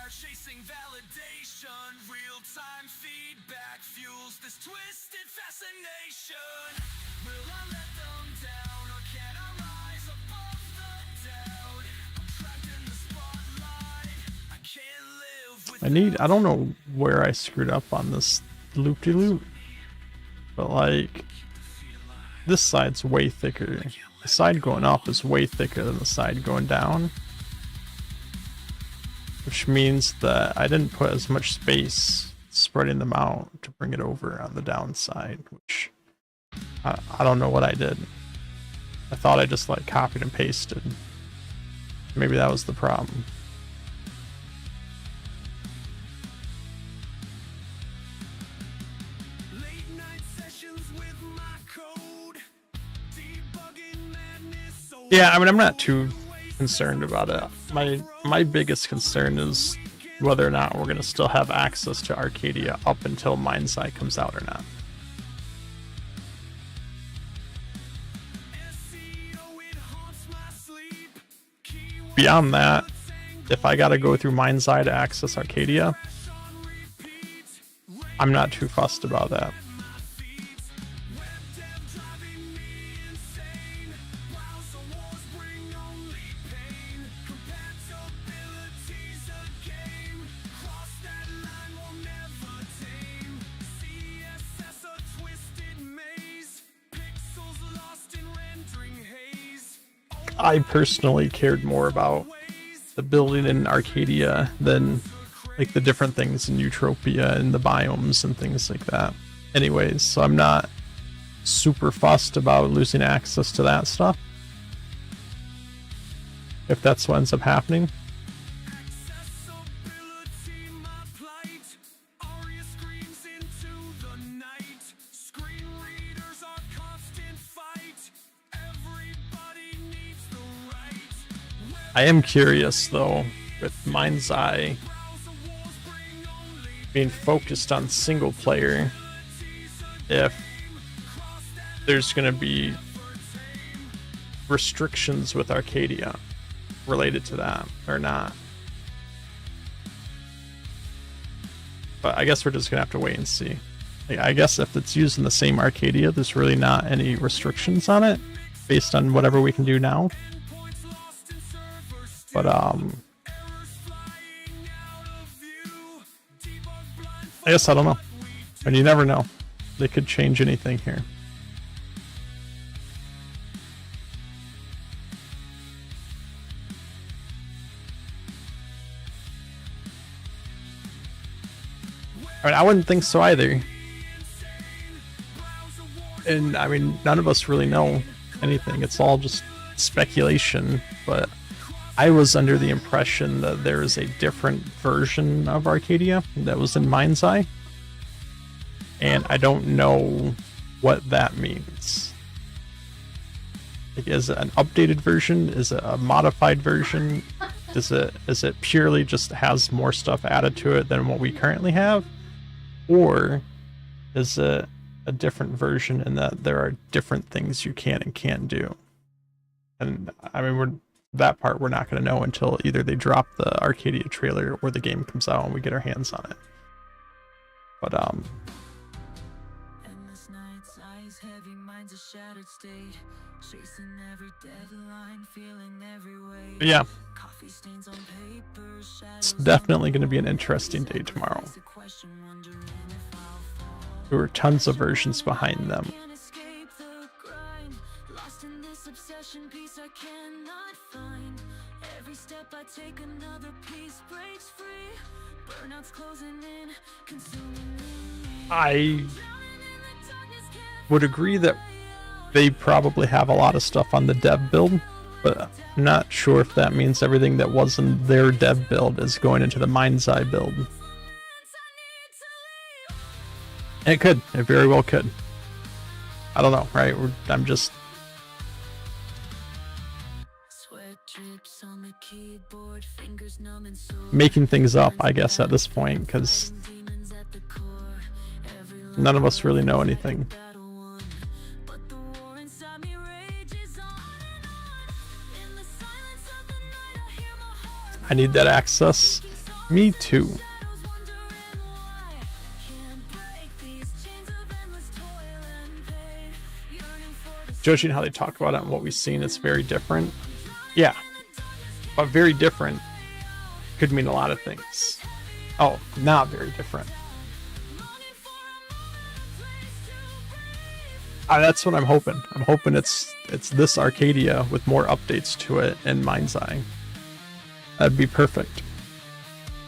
Chasing validation, real-time feedback fuels this twisted fascination. Will I let them down, or can I rise above the doubt? I'm trapped in the spotlight, I can't live with I don't know where I screwed up on this loop-de-loop, but like, this side's way thicker. The side going up is way thicker than the side going down, which means that I didn't put as much space spreading them out to bring it over on the downside, which I don't know what I did. I thought I just like copied and pasted. Maybe that was the problem. late night sessions with my code, debugging madness. Yeah, I mean, I'm not too concerned about it. My biggest concern is whether or not we're going to still have access to Arcadia up until Mindside comes out or not. Beyond that, if I got to go through Mindside to access Arcadia, I'm not too fussed about that. I personally cared more about the building in Arcadia than like the different things in Eutropia and the biomes and things like that. Anyways, so I'm not super fussed about losing access to that stuff, if that's what ends up happening. Accessibility, my plight. Aria screams into the night. Screen readers are constant fight. Everybody needs the right. I am curious though, with Mind's Eye Miles of wars bring only being focused on single player, if there's going to be restrictions with Arcadia related to that or not. But I guess we're just going to have to wait and see. Like, I guess if it's using the same Arcadia, there's really not any restrictions on it based on whatever we can do now. points lost in servers. But Flying out of view. Debug blind I guess I don't know. And you never know. They could change anything here. I mean, I wouldn't think so either. And I mean, none of us really know anything. It's all just speculation. But I was under the impression that there is a different version of Arcadia that was in Mind's Eye. And I don't know what that means. Like, is it an updated version? Is it a modified version? Is it purely just has more stuff added to it than what we currently have? Or is it a different version in that there are different things you can and can't do? And I mean, that part we're not going to know until either they drop the Arcadia trailer or the game comes out and we get our hands on it. But Endless nights, eyes heavy, minds a shattered state. Chasing every deadline, feeling every way. yeah, Coffee stains on paper, it's shadows definitely going to be an interesting day tomorrow. begs the question, wondering if I'll fall. There were tons of versions behind them. Can't escape the grind. Lost in this obsession, peace I cannot find. Every step I take, another piece breaks free. Burnout's closing in, consuming me. I Drowning in the darkness, can't would agree that they probably have a lot of stuff on the dev build, but I'm not sure if that means everything that was in their dev build is going into the Mind's Eye build. It could. It very well could. I don't know, right? I'm just Sweat drips on the keyboard, fingers numb and sore. making things up, I guess, at this point, because Demons at the core. Every none of us really know anything. battle won, but the war inside me rages on and on. In the silence of the night, I hear my heart. I need that access. Me too. Shadows wondering why. Can't break these chains of endless toil and pain. Yearning for the Judging how they talk about it and what we've seen, it's very different. Yeah, but very different could mean a lot of things. Oh, not very different. longing for a place to breathe. That's what I'm hoping. I'm hoping it's this Arcadia with more updates to it in Mind's Eye. That'd be perfect.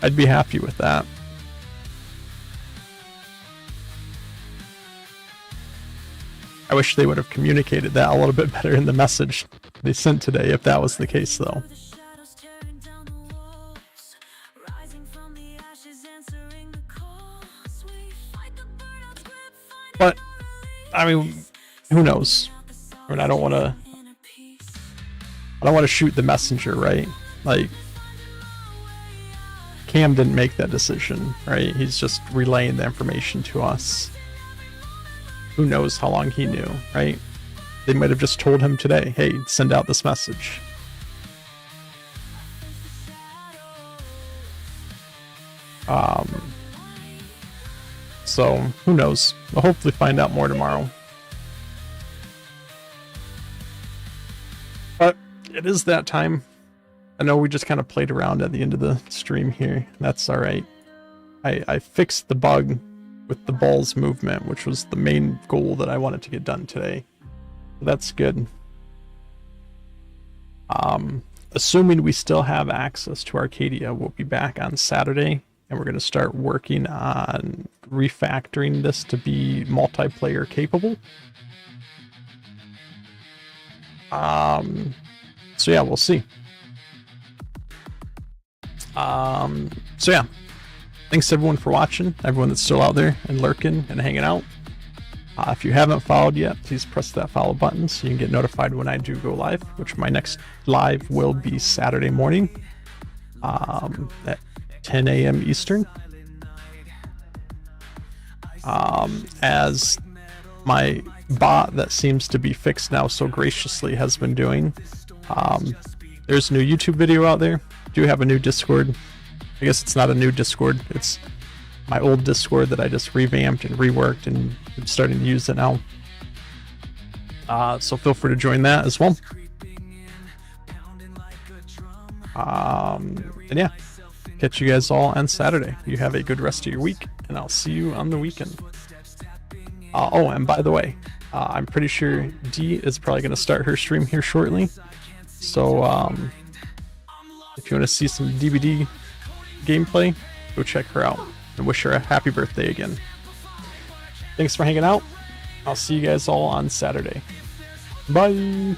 I'd be happy with that. I wish they would have communicated that a little bit better in the message they sent today, if that was the case, though. The shadows tearing down the walls, rising from the ashes, answering the calls. We fight the burnout's grip, find But, I mean, who knows? I mean, I don't want to inner peace. shoot the messenger, right? Like, Cam didn't make that decision, right? He's just relaying the information to us. Who knows how long he knew, right? They might have just told him today, hey, send out this message. So, who knows? We'll hopefully find out more tomorrow. But it is that time. I know we just kind of played around at the end of the stream here. That's alright. I fixed the bug with the ball's movement, which was the main goal that I wanted to get done today. So that's good. Assuming we still have access to Arcadia, we'll be back on Saturday and we're going to start working on refactoring this to be multiplayer capable. So yeah, we'll see. So yeah, thanks everyone for watching, everyone that's still out there and lurking and hanging out. If you haven't followed yet, please press that follow button so you can get notified when I do go live, which my next live will be Saturday morning at 10 a.m. Eastern. As my bot that seems to be fixed now so graciously has been doing. There's a new YouTube video out there. Do have a new Discord. I guess it's not a new Discord. It's my old Discord that I just revamped and reworked, and I'm starting to use it now. So feel free to join that as well. And yeah, catch you guys all on Saturday. You have a good rest of your week, and I'll see you on the weekend. Oh, and by the way, I'm pretty sure D is probably going to start her stream here shortly. So if you want to see some DBD gameplay, go check her out and wish her a happy birthday again. Thanks for hanging out. I'll see you guys all on Saturday. Bye.